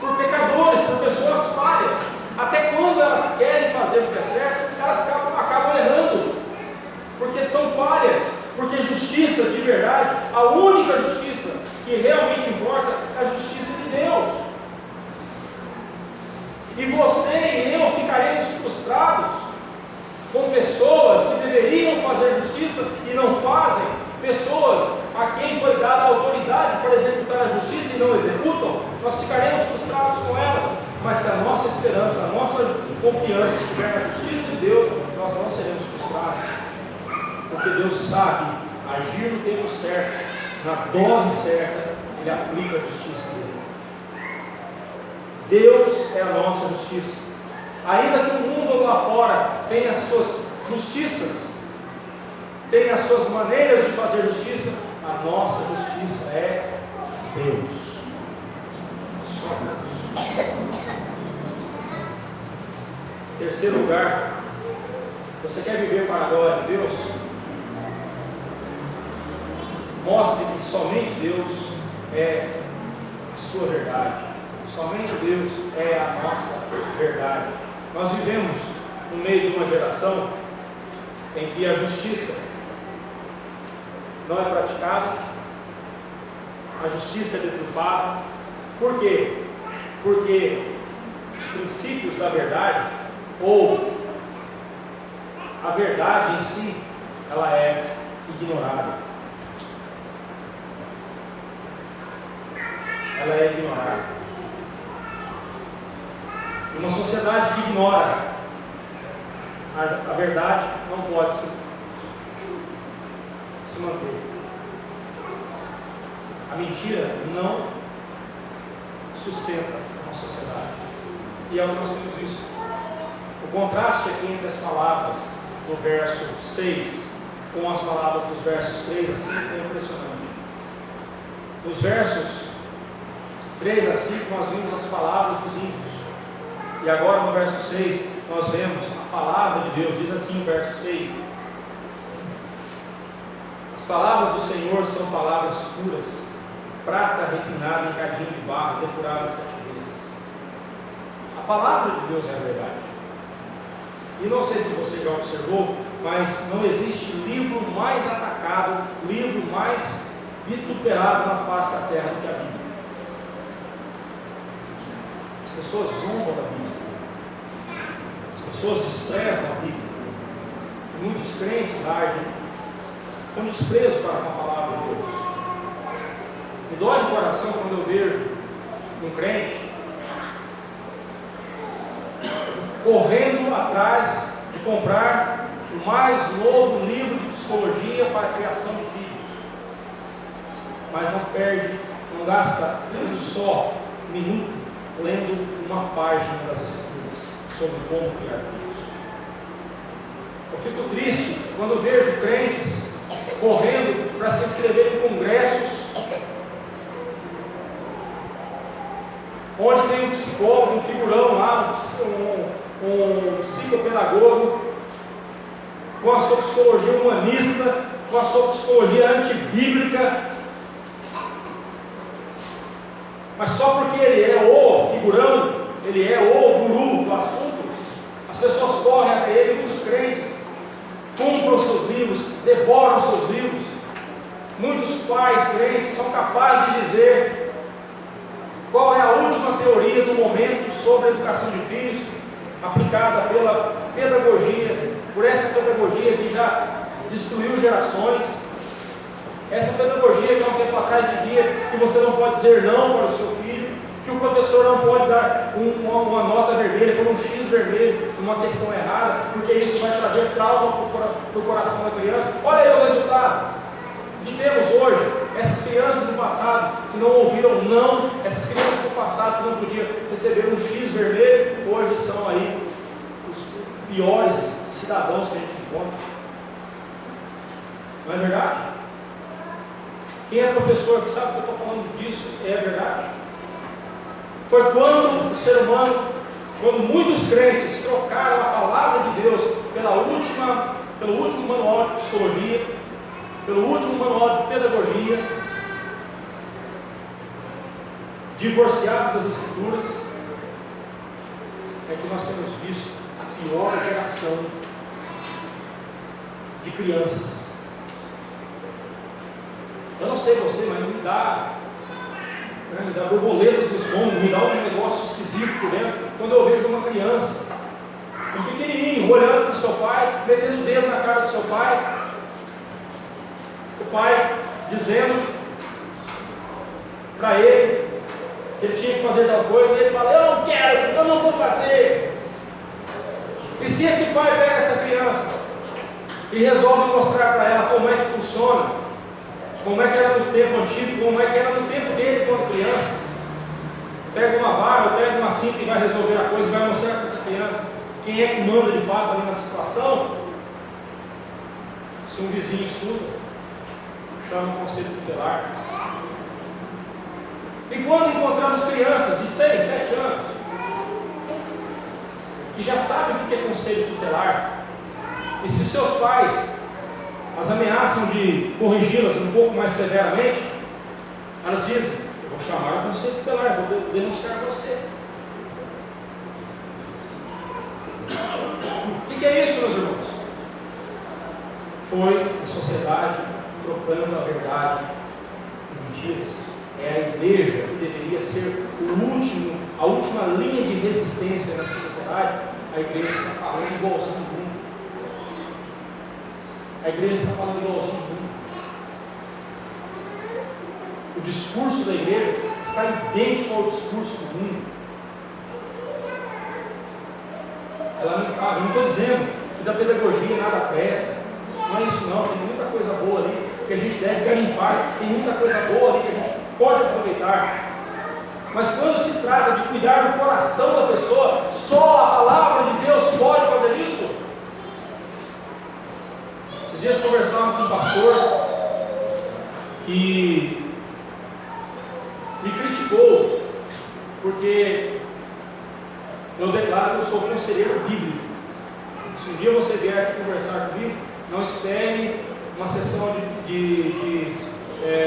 por pecadores, por pessoas falhas. Até quando elas querem fazer o que é certo, elas acabam errando, porque são falhas, porque justiça de verdade, a única justiça que realmente importa é a justiça de Deus. E você e eu ficaremos frustrados com pessoas que deveriam fazer justiça e não fazem, pessoas a quem foi dada a autoridade para executar a justiça e não executam. Nós ficaremos frustrados com elas. Mas se a nossa esperança, a nossa confiança estiver na justiça de Deus, nós não seremos frustrados, porque Deus sabe agir no tempo certo, na dose certa, Ele aplica a justiça dele. Deus é a nossa justiça. Ainda que o mundo lá fora tenha as suas justiças, tenha as suas maneiras de fazer justiça, a nossa justiça é Deus. Só Deus. Terceiro lugar, você quer viver para a glória de Deus? Mostre que somente Deus é a sua verdade. Somente Deus é a nossa verdade. Nós vivemos no meio de uma geração em que a justiça não é praticada, a justiça é deturpada. Por quê? Porque os princípios da verdade, ou a verdade em si, ela é ignorada. Ela é ignorada. Uma sociedade que ignora a verdade não pode se manter. A mentira não sustenta uma sociedade. E é o que nós temos visto. O contraste aqui entre as palavras do verso 6 com as palavras dos versos 3 a 5 é impressionante. Nos versos 3 a 5 nós vimos as palavras dos ímpios. E agora no verso 6 nós vemos a palavra de Deus. Diz assim o verso 6: as palavras do Senhor são palavras puras, prata refinada em cadinho de barro, depurada 7 vezes. A palavra de Deus é a verdade. E não sei se você já observou, mas não existe livro mais atacado, livro mais vituperado na face da terra do que a Bíblia. As pessoas zombam da Bíblia, as pessoas desprezam a Bíblia, e muitos crentes ardem com desprezo para com a palavra de Deus. Me dói no coração quando eu vejo um crente correndo atrás de comprar o mais novo livro de psicologia para a criação de filhos, mas não perde, não gasta um só minuto lendo uma página das Escrituras sobre como criar filhos. Eu fico triste quando vejo crentes correndo para se inscrever em congressos onde tem um psicólogo, um figurão lá, um psicopedagogo, com a sua psicologia humanista, com a sua psicologia antibíblica, mas só porque ele é o figurão, ele é o guru do assunto, as pessoas correm até ele, muitos crentes compram os seus livros, devoram os seus livros. Muitos pais crentes são capazes de dizer qual é a última teoria do momento sobre a educação de filhos, aplicada pela pedagogia, por essa pedagogia que já destruiu gerações. Essa pedagogia que há um tempo atrás dizia que você não pode dizer não para o seu filho, que o professor não pode dar uma nota vermelha, por um X vermelho, numa questão errada, porque isso vai trazer trauma para o coração da criança. Olha aí o resultado que temos hoje. Essas crianças do passado que não ouviram não, essas crianças do passado que não podiam receber um X vermelho, hoje são aí os piores cidadãos que a gente encontra. Não é verdade? Quem é professor que sabe que eu estou falando disso, é verdade. Foi quando o ser humano, quando muitos crentes trocaram a palavra de Deus pelo último manual de psicologia, pelo último manual de pedagogia, divorciado das Escrituras, é que nós temos visto a pior geração de crianças. Eu não sei você, mas me dá borboletas no estômago, me dá um negócio esquisito por dentro, quando eu vejo uma criança, um pequenininho, olhando para o seu pai, metendo o dedo na cara do seu pai, o pai dizendo para ele que ele tinha que fazer tal coisa, e ele fala: eu não quero, eu não vou fazer. E se esse pai pega essa criança e resolve mostrar para ela como é que funciona, como é que era no tempo antigo, como é que era no tempo dele quando criança, pega uma vara, pega uma cinta e vai resolver a coisa, vai mostrar para essa criança quem é que manda de fato ali na situação. Se um vizinho estuda, chama o conselho tutelar. E quando encontramos crianças de 6, 7 anos, que já sabem o que é conselho tutelar, e se seus pais as ameaçam de corrigi-las um pouco mais severamente, elas dizem: eu vou chamar o conselho tutelar, vou denunciar você. O que é isso, meus irmãos? Foi a sociedade trocando a verdade por mentiras. É a igreja que deveria ser a última linha de resistência nessa sociedade. A igreja está falando igualzinho do mundo. A igreja está falando igualzinho do mundo. O discurso da igreja está idêntico ao discurso do mundo. Eu não estou dizendo que da pedagogia nada presta. Não é isso não, tem muita coisa boa ali que a gente deve garimpar, tem muita coisa boa ali que a gente pode aproveitar. Mas quando se trata de cuidar do coração da pessoa, só a palavra de Deus pode fazer isso. Esses dias conversava com um pastor que me criticou porque eu declaro que eu sou conselheiro bíblico. Se um dia você vier aqui conversar comigo, não espere uma sessão de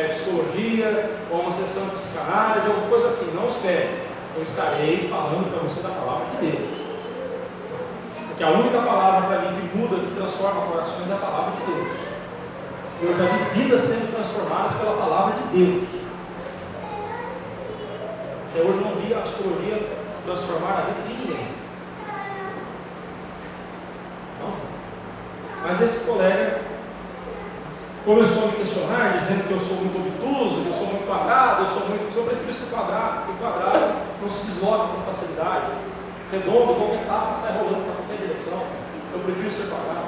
psicologia ou uma sessão de psicanálise, alguma coisa assim. Não espere. Eu estarei falando para você da palavra de Deus. Porque a única palavra para mim que muda, que transforma corações é a palavra de Deus. Eu já vi vidas sendo transformadas pela palavra de Deus. Até hoje eu não vi a psicologia transformar a vida de ninguém. Não. Mas esse colega começou a me questionar, dizendo que eu sou muito obtuso, que eu sou muito quadrado, eu prefiro ser quadrado, porque quadrado não se desloca com facilidade. redondo, qualquer tapa sai rolando para qualquer direção. Eu prefiro ser parado.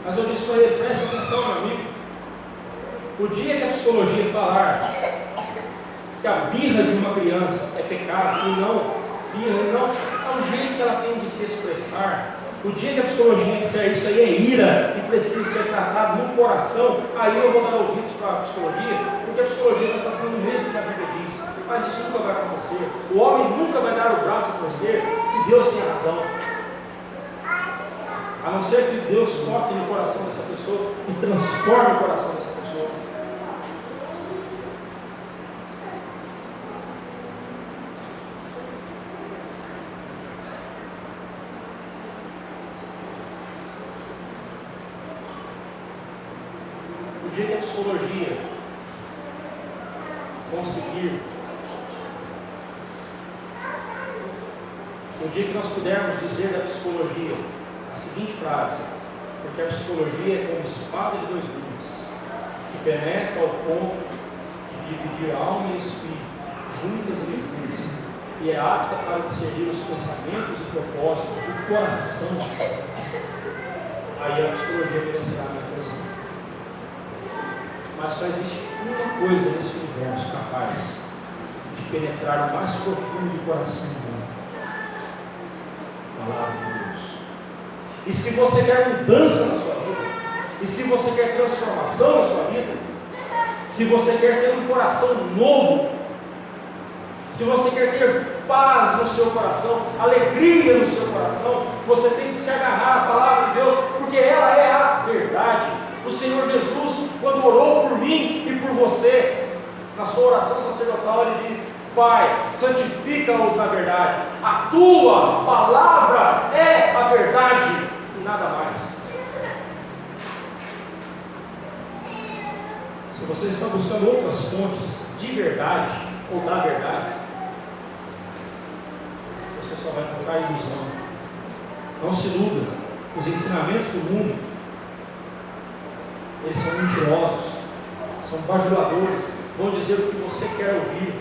Mas eu disse para ele, preste atenção, meu amigo. O dia que a psicologia falar que a birra de uma criança é pecado, e não, birra não, é o jeito que ela tem de se expressar. O dia que a psicologia disser isso aí é ira e precisa ser tratado no coração, aí eu vou dar ouvidos para a psicologia, porque a psicologia está falando o mesmo que a Bíblia diz. Mas isso nunca vai acontecer. O homem nunca vai dar o braço a torcer que Deus tem razão. A não ser que Deus toque no coração dessa pessoa e transforme o coração dessa pessoa. O dia que a psicologia conseguir, o dia que nós pudermos dizer da psicologia a seguinte frase, porque a psicologia é como espada de dois gumes, que penetra ao ponto de dividir alma e espírito, juntas e medulas, e é apta para discernir os pensamentos e propósitos do coração. Aí a psicologia merecerá a minha atenção. Mas só existe uma coisa nesse universo capaz de penetrar o mais profundo do coração humano: a palavra de Deus. E se você quer mudança na sua vida, e se você quer transformação na sua vida, se você quer ter um coração novo, se você quer ter paz no seu coração, alegria no seu coração, você tem que se agarrar à palavra de Deus, porque ela é a verdade. O Senhor Jesus, quando orou por mim e por você, na sua oração sacerdotal, Ele diz: Pai, santifica-os na verdade, a tua palavra é a verdade e nada mais. Se você está buscando outras fontes de verdade ou da verdade, você só vai encontrar ilusão. Não se iluda. Os ensinamentos do mundo, eles são mentirosos, são bajuladores, vão dizer o que você quer ouvir,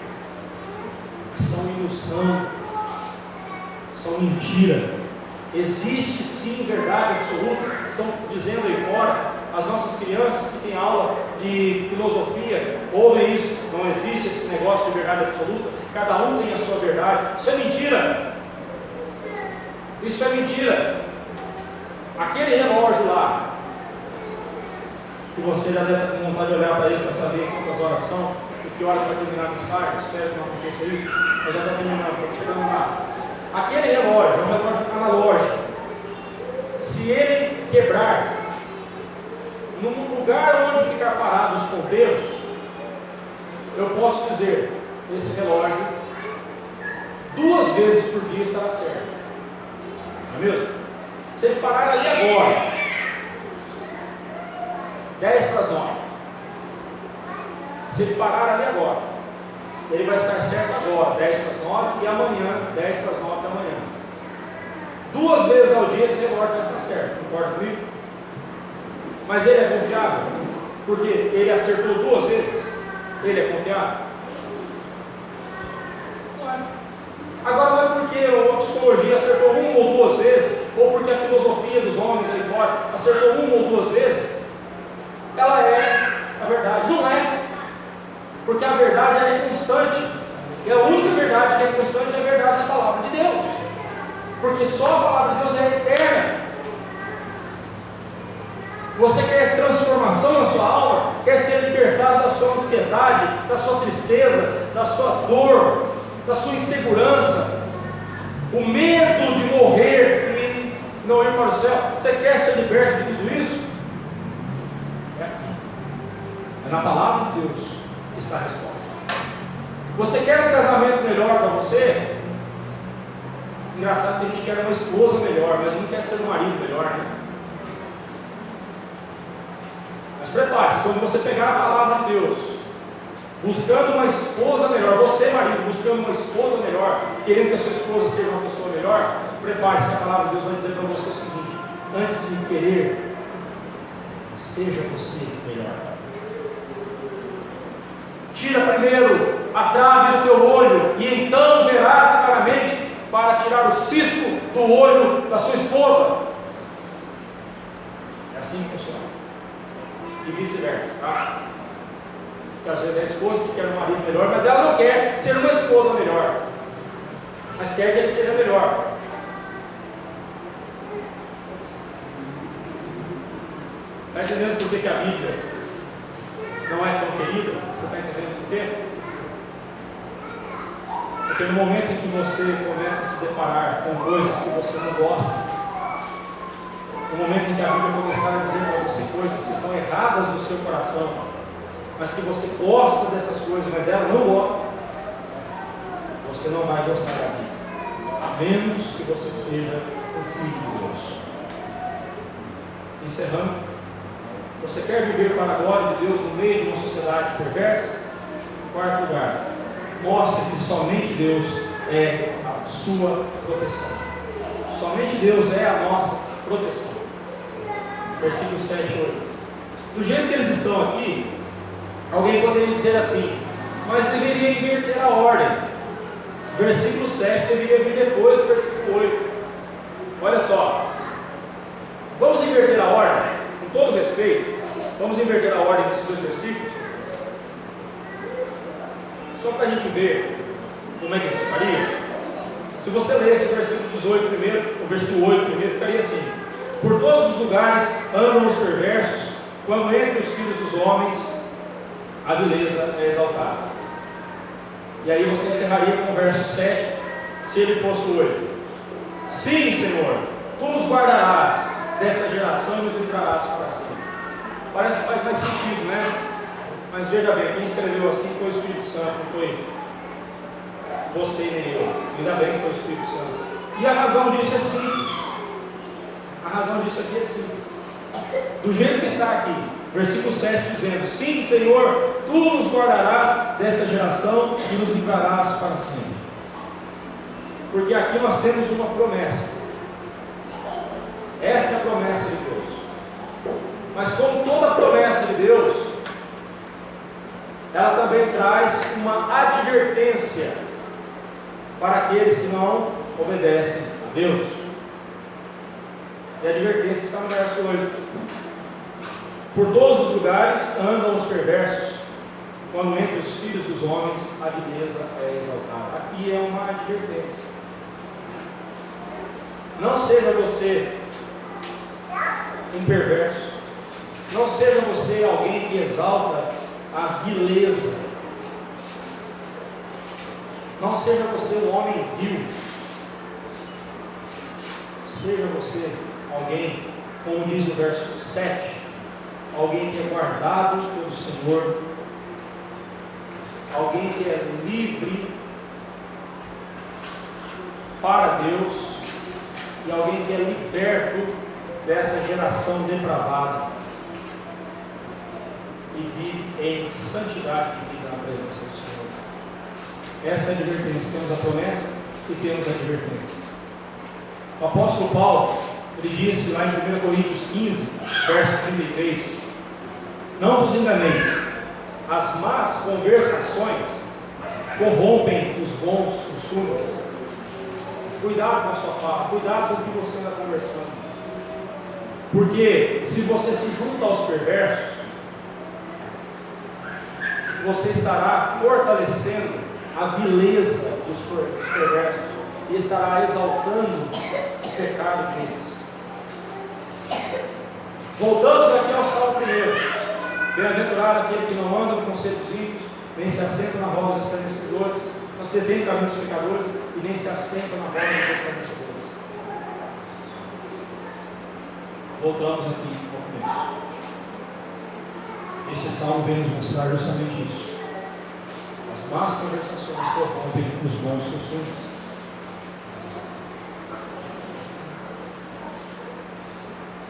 mas são ilusão, são mentira. Existe sim verdade absoluta. Estão dizendo aí fora, as nossas crianças que têm aula de filosofia ouvem isso: não existe esse negócio de verdade absoluta, cada um tem a sua verdade. Isso é mentira. Isso é mentira. Aquele relógio lá, que você já deve ter vontade de olhar para ele para saber quantas horas são e que hora vai terminar a mensagem, espero que não aconteça isso, mas já está terminando, estou chegando lá. Aquele relógio é um relógio analógico. Se ele quebrar, no lugar onde ficar parado os ponteiros, eu posso dizer: esse relógio 2 vezes por dia estará certo. Não é mesmo? Se ele parar ali agora, 10 para as 9, se ele parar ali agora, ele vai estar certo agora, 10 para as 9, e amanhã, 10 para as 9 da manhã. 2 vezes ao dia esse relógio vai estar certo, concorda comigo? Mas ele é confiável? Porque ele acertou 2 vezes? Ele é confiável? Não é. Agora não é porque a psicologia acertou 1 ou 2 vezes, ou porque a filosofia dos homens aí fora acertou 1 ou 2 vezes, ela é a verdade. Não é. Porque a verdade ela é constante. E a única verdade que é constante é a verdade da palavra de Deus. Porque só a palavra de Deus é eterna. Você quer transformação na sua alma? Quer ser libertado da sua ansiedade, da sua tristeza, da sua dor, da sua insegurança, o medo de morrer e não ir para o céu? Você quer ser liberto de tudo isso? É na palavra de Deus que está a resposta. Você quer um casamento melhor para você? Engraçado que a gente quer uma esposa melhor, mas não quer ser um marido melhor, né? Mas prepare-se, quando você pegar a palavra de Deus, buscando uma esposa melhor, você marido, buscando uma esposa melhor, querendo que a sua esposa seja uma pessoa melhor, prepare-se, a palavra de Deus vai dizer para você o seguinte: antes de me querer, seja você melhor. Tira primeiro a trave do teu olho, e então verás claramente para tirar o cisco do olho da sua esposa. É assim que funciona. E vice-versa, tá? Porque às vezes é a esposa que quer um marido melhor, mas ela não quer ser uma esposa melhor, mas quer que ele seja melhor. Está entendendo por que a Bíblia não é tão querida? Você está entendendo por quê? Porque no momento em que você começa a se deparar com coisas que você não gosta, no momento em que a Bíblia começar a dizer para você coisas que estão erradas no seu coração, mas que você gosta dessas coisas, mas ela não gosta, você não vai gostar da Bíblia, a menos que você seja um filho de Deus. Encerrando, você quer viver para a glória de Deus no meio de uma sociedade perversa? Em quarto lugar, mostre que somente Deus é a sua proteção. Somente Deus é a nossa proteção. Versículo 7 e 8. Do jeito que eles estão aqui, alguém poderia dizer assim, mas deveria inverter a ordem. Versículo 7 deveria vir depois do versículo 8. Olha só, vamos inverter a ordem? Com todo respeito, vamos inverter a ordem desses dois versículos, só para a gente ver como é que isso faria. Se você lesse o versículo 18 primeiro, o versículo 8 primeiro, ficaria assim: por todos os lugares andam os perversos, quando entre os filhos dos homens a vileza é exaltada. E aí você encerraria com o verso 7, se ele fosse 8. Sim, Senhor, tu os guardarás desta geração e os livrarás para sempre. Parece que faz mais sentido, né? Mas veja bem, quem escreveu assim foi o Espírito Santo, não foi você e nem eu. Ainda bem que foi o Espírito Santo. E a razão disso é simples. A razão disso aqui é simples. Do jeito que está aqui, versículo 7 dizendo: sim, Senhor, tu nos guardarás desta geração e nos livrarás para sempre. Porque aqui nós temos uma promessa. Essa é a promessa de Deus. Mas como toda promessa de Deus, ela também traz uma advertência para aqueles que não obedecem a Deus. E a advertência está no verso 8. Por todos os lugares andam os perversos, quando entre os filhos dos homens a vileza é exaltada. Aqui é uma advertência. Não seja você um perverso. Não seja você alguém que exalta a vileza. Não seja você um homem vil. Seja você alguém, como diz o verso 7, alguém que é guardado pelo Senhor, alguém que é livre para Deus e alguém que é liberto dessa geração depravada e vive em santidade de vida na presença do Senhor. Essa é a advertência. Temos a promessa e temos a advertência. O apóstolo Paulo, ele disse lá em 1 Coríntios 15, verso 33: não vos enganeis, as más conversações corrompem os bons costumes. Cuidado com a sua fala, cuidado com o que você anda conversando, porque se você se junta aos perversos, você estará fortalecendo a vileza dos perversos e estará exaltando o pecado deles. Voltamos aqui ao Salmo 1. Bem-aventurado aquele que não anda no conselho dos ímpios, nem se assenta na roda dos escarnecedores, não se detém no caminho dos pecadores e nem se assenta na roda dos escarnecedores. Voltamos aqui ao começo. Este salmo vem nos mostrar justamente isso. As más conversações corrompem os bons costumes.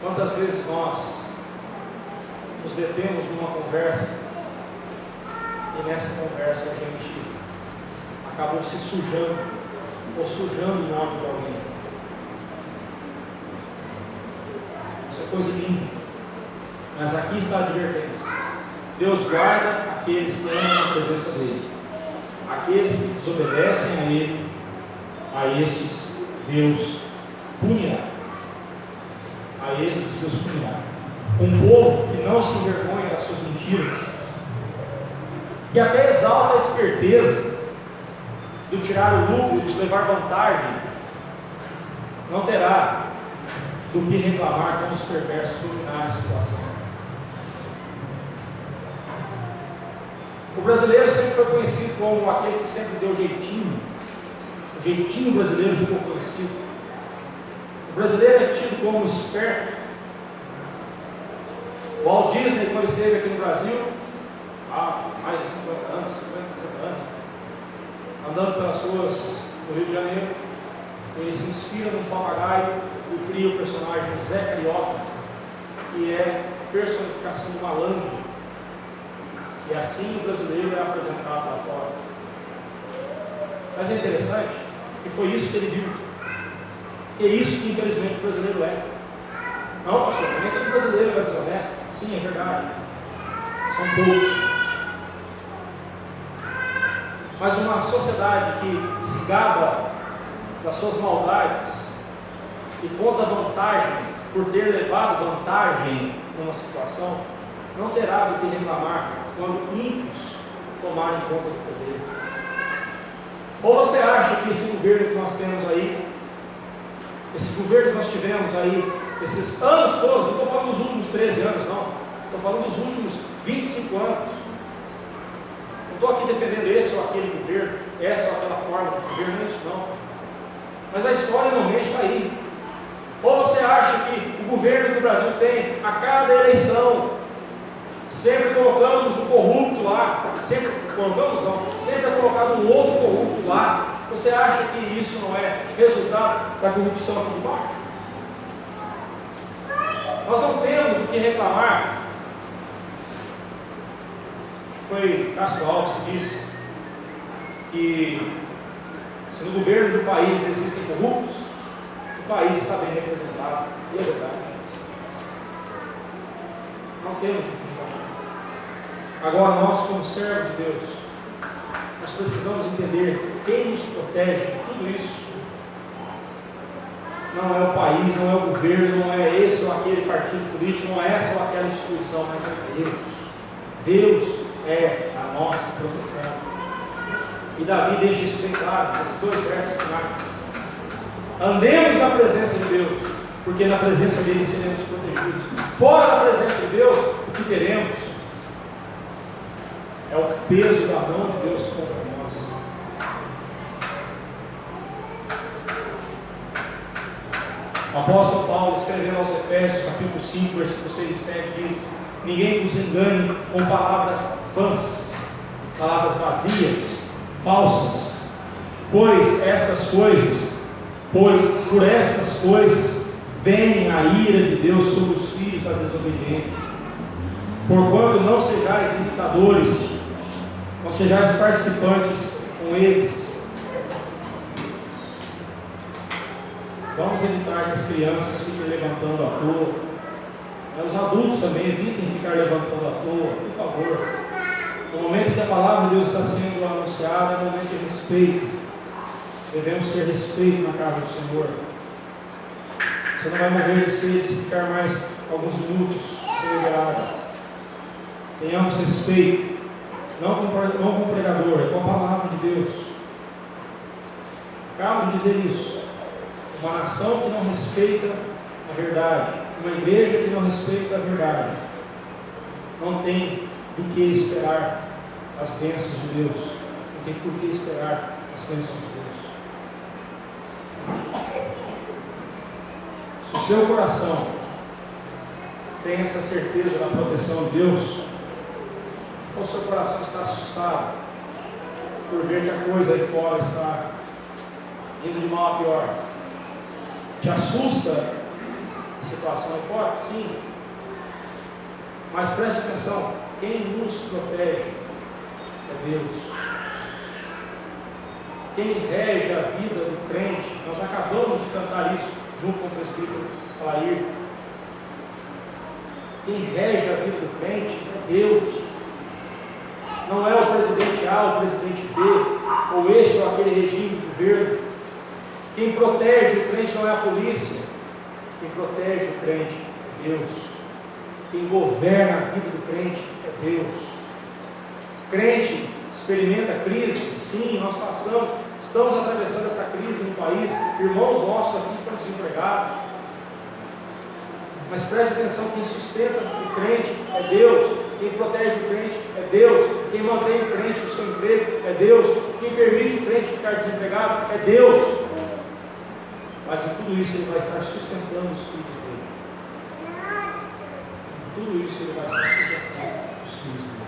Quantas vezes nós nos detemos numa conversa e nessa conversa a gente acabou se sujando ou sujando o nome de alguém? Isso é coisa linda. Mas aqui está a advertência. Deus guarda aqueles que amam a presença dEle. aqueles que desobedecem a Ele, a estes Deus punirá. A estes Deus punirá. Um povo que não se envergonha das suas mentiras, que até exalta a esperteza do tirar o lucro, de levar vantagem, não terá do que reclamar quando os perversos dominarem a situação. O brasileiro sempre foi conhecido como aquele que sempre deu jeitinho. O jeitinho brasileiro ficou conhecido. O brasileiro é tido como esperto. O Walt Disney, quando esteve aqui no Brasil, há mais de 50 anos, 60 anos, andando pelas ruas do Rio de Janeiro, ele se inspira num papagaio e cria o personagem Zé Carioca, que é a personificação do malandro. E assim o brasileiro é apresentado lá fora. Mas é interessante que foi isso que ele viu. Que é isso que infelizmente o brasileiro é. Não, pastor, nem todo brasileiro é desonesto. Sim, é verdade. São poucos. Mas uma sociedade que se gaba das suas maldades e conta vantagem por ter levado vantagem numa situação, não terá do que reclamar quando ímpios tomarem conta do poder. Ou você acha que esse governo que nós temos aí, esse governo que nós tivemos aí, esses anos todos, não estou falando dos últimos 13 anos, não, estou falando dos últimos 25 anos, não estou aqui defendendo esse ou aquele governo, essa ou aquela forma de governo, não é isso não, mas a história normalmente está aí. Ou você acha que o governo que o Brasil tem, a cada eleição, sempre colocamos um corrupto lá, sempre colocamos não, sempre é colocado um outro corrupto lá. Você acha que isso não é resultado da corrupção aqui de baixo? Nós não temos o que reclamar. Foi Castro Alves que disse que se no governo do país existem corruptos, o país está bem representado. E é verdade. Não temos o que reclamar. Agora nós, como servos de Deus, nós precisamos entender quem nos protege de tudo isso. Não é o país, não é o governo, não é esse ou aquele partido político, não é essa ou aquela instituição, mas é Deus. Deus é a nossa proteção. E Davi deixa isso bem claro, nesses 2 versos finais. Andemos na presença de Deus, porque na presença dele seremos protegidos. Fora da presença de Deus, o que teremos é o peso da mão de Deus contra nós. O apóstolo Paulo, escrevendo aos Efésios, capítulo 5, versículos 6 e 7, diz: ninguém vos engane com palavras vãs, palavras vazias, falsas, pois por estas coisas vem a ira de Deus sobre os filhos da desobediência. Porquanto não sejais imitadores, não sejais participantes com eles. Vamos evitar que as crianças fiquem levantando à toa. Os adultos também evitem ficar levantando à toa, por favor. No momento que a palavra de Deus está sendo anunciada, é um momento de respeito. Devemos ter respeito na casa do Senhor. Você não vai morrer de sede se ficar mais alguns minutos sem beber água. Tenhamos respeito, não com o pregador, é com a palavra de Deus. Acabo de dizer isso. Uma nação que não respeita a verdade, uma igreja que não respeita a verdade, não tem do que esperar as bênçãos de Deus. Não tem por que esperar as bênçãos de Deus. Se o seu coração tem essa certeza da proteção de Deus, ou o seu coração está assustado por ver que a coisa aí fora está indo de mal a pior? Te assusta a situação aí fora? Sim. Mas preste atenção, quem nos protege é Deus. Quem rege a vida do crente, nós acabamos de cantar isso junto com o presbítero Clair. Quem rege a vida do crente é Deus. Não é o presidente A, o presidente B, ou este ou aquele regime de governo. Quem protege o crente não é a polícia, quem protege o crente é Deus. Quem governa a vida do crente é Deus. O crente experimenta crise, sim, nós estamos atravessando essa crise no país, irmãos nossos aqui estão desempregados. Mas preste atenção, quem sustenta o crente é Deus, quem protege o crente é Deus, quem mantém o crente no seu emprego é Deus, quem permite o crente ficar desempregado é Deus. Mas em tudo isso Ele vai estar sustentando os filhos dele. Em tudo isso Ele vai estar sustentando os filhos dele.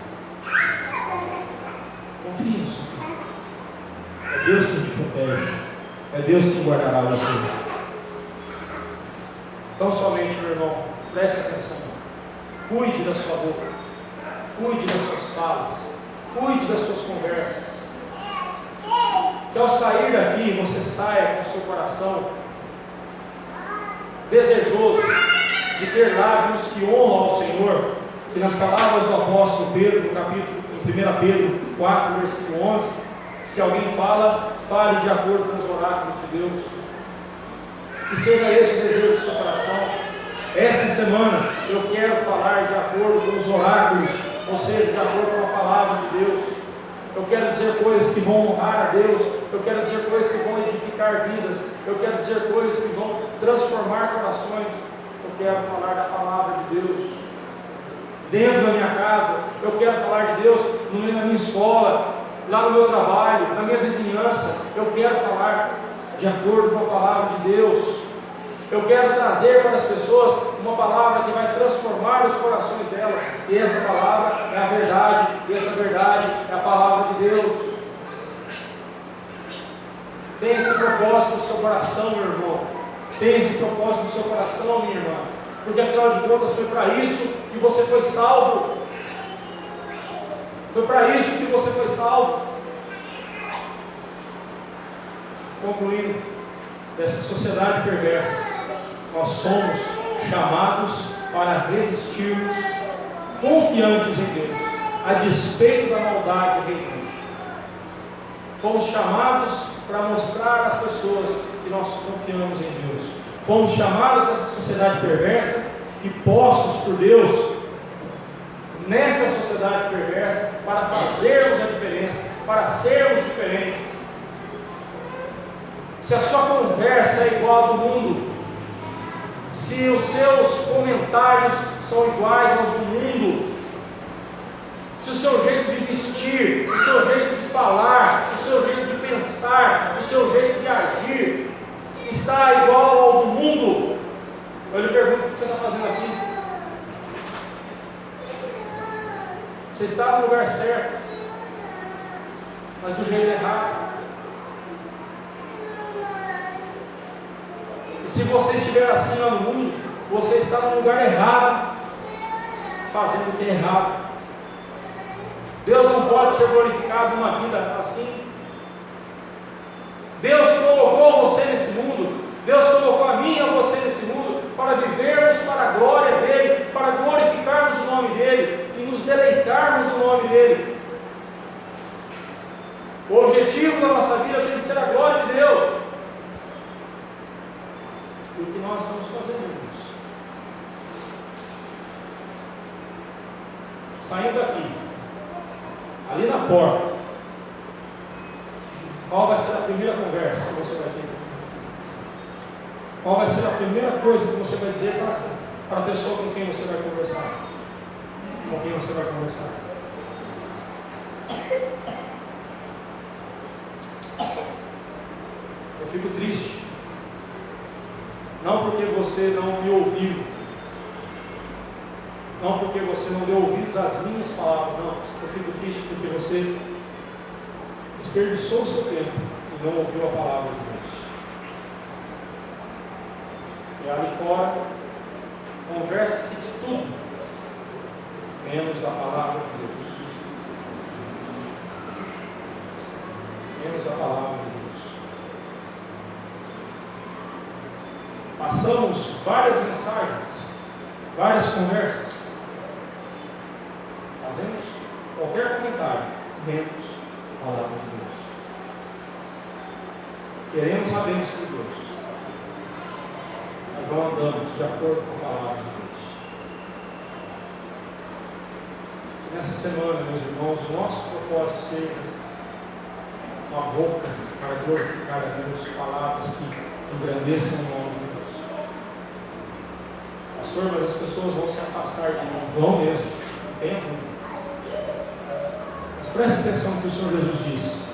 Confie nisso. É Deus quem te protege, é Deus quem guardará você. Então somente, meu irmão, preste atenção, cuide da sua boca, cuide das suas falas, cuide das suas conversas, que ao sair daqui você saia com o seu coração desejoso de ter lábios que honram ao Senhor, que nas palavras do apóstolo Pedro, no capítulo, em 1 Pedro 4, versículo 11, se alguém fala, fale de acordo com os oráculos de Deus. Que seja esse o desejo do seu coração. Esta semana eu quero falar de acordo com os oráculos, ou seja, de acordo com a palavra de Deus. Eu quero dizer coisas que vão honrar a Deus. Eu quero dizer coisas que vão edificar vidas. Eu quero dizer coisas que vão transformar corações. Eu quero falar da palavra de Deus. Dentro da minha casa, eu quero falar de Deus na minha escola, lá no meu trabalho, na minha vizinhança. Eu quero falar de acordo com a palavra de Deus. Eu quero trazer para as pessoas uma palavra que vai transformar os corações delas. E essa palavra é a verdade. E essa verdade é a palavra de Deus. Tenha esse propósito no seu coração, meu irmão. Tenha esse propósito no seu coração, minha irmã. Porque afinal de contas foi para isso que você foi salvo. Foi para isso que você foi salvo. Concluindo, dessa sociedade perversa, nós somos chamados para resistirmos confiantes em Deus, a despeito da maldade reinante. Fomos chamados para mostrar às pessoas que nós confiamos em Deus. Fomos chamados dessa sociedade perversa e postos por Deus nesta sociedade perversa para fazermos a diferença, para sermos diferentes. Se a sua conversa é igual a do mundo, se os seus comentários são iguais aos do mundo, se o seu jeito de vestir, o seu jeito de falar, o seu jeito de pensar, o seu jeito de agir está igual ao do mundo, eu lhe pergunto: o que você está fazendo aqui? Você está no lugar certo, mas do jeito errado. E se você estiver assim lá no mundo, você está no lugar errado, fazendo o que é errado. Deus não pode ser glorificado numa vida assim. Deus colocou você nesse mundo, Deus colocou a mim e a você nesse mundo, para vivermos para a glória dEle, para glorificarmos o nome dEle e nos deleitarmos no nome dEle. O objetivo da nossa vida tem que ser a glória de Deus. E o que nós estamos fazendo isso? Saindo daqui, ali na porta, qual vai ser a primeira conversa que você vai ter? Qual vai ser a primeira coisa que você vai dizer para a pessoa com quem você vai conversar? Com quem você vai conversar? Eu fico triste. Não porque você não me ouviu, não porque você não deu ouvidos às minhas palavras, não. Eu fico triste porque você desperdiçou o seu tempo e não ouviu a palavra de Deus. E ali fora, conversa-se de tudo, menos da palavra de Deus. Menos da palavra de Deus. Passamos várias mensagens, várias conversas, fazemos qualquer comentário, menos a palavra de Deus. Queremos a bênção de Deus, mas não andamos de acordo com a palavra de Deus. Nessa semana, meus irmãos, o nosso propósito seja uma boca para glorificar a Deus, palavras que engrandeçam o nome de Deus. Pastor, mas as pessoas vão se afastar de mim. Vão mesmo, não tenha dúvida. Mas preste atenção no que o Senhor Jesus disse: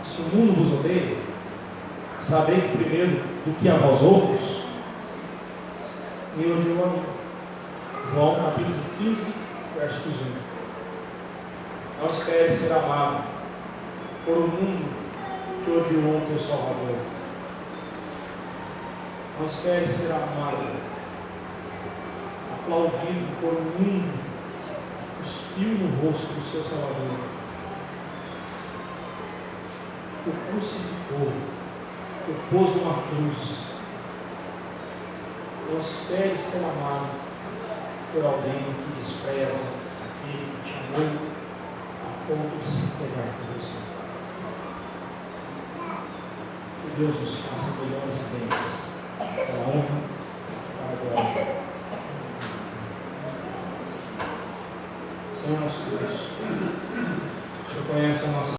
se o mundo vos odeia, sabei que primeiro do que a vós outros, me odiou a mim. João capítulo 15, versículos 1. Não espere ser amado por um mundo que odiou o teu Salvador. Não espere ser amado, aplaudido por um mundo que cuspiu no rosto do seu Salvador, que o crucificou, que o pôs numa cruz. Não espere ser amado por alguém que despreza aquele que te amou a ponto de se pegar por você. Que Deus nos faça melhores bens, para a honra, para a glória. Senhor nosso Deus, o Senhor conhece a nossa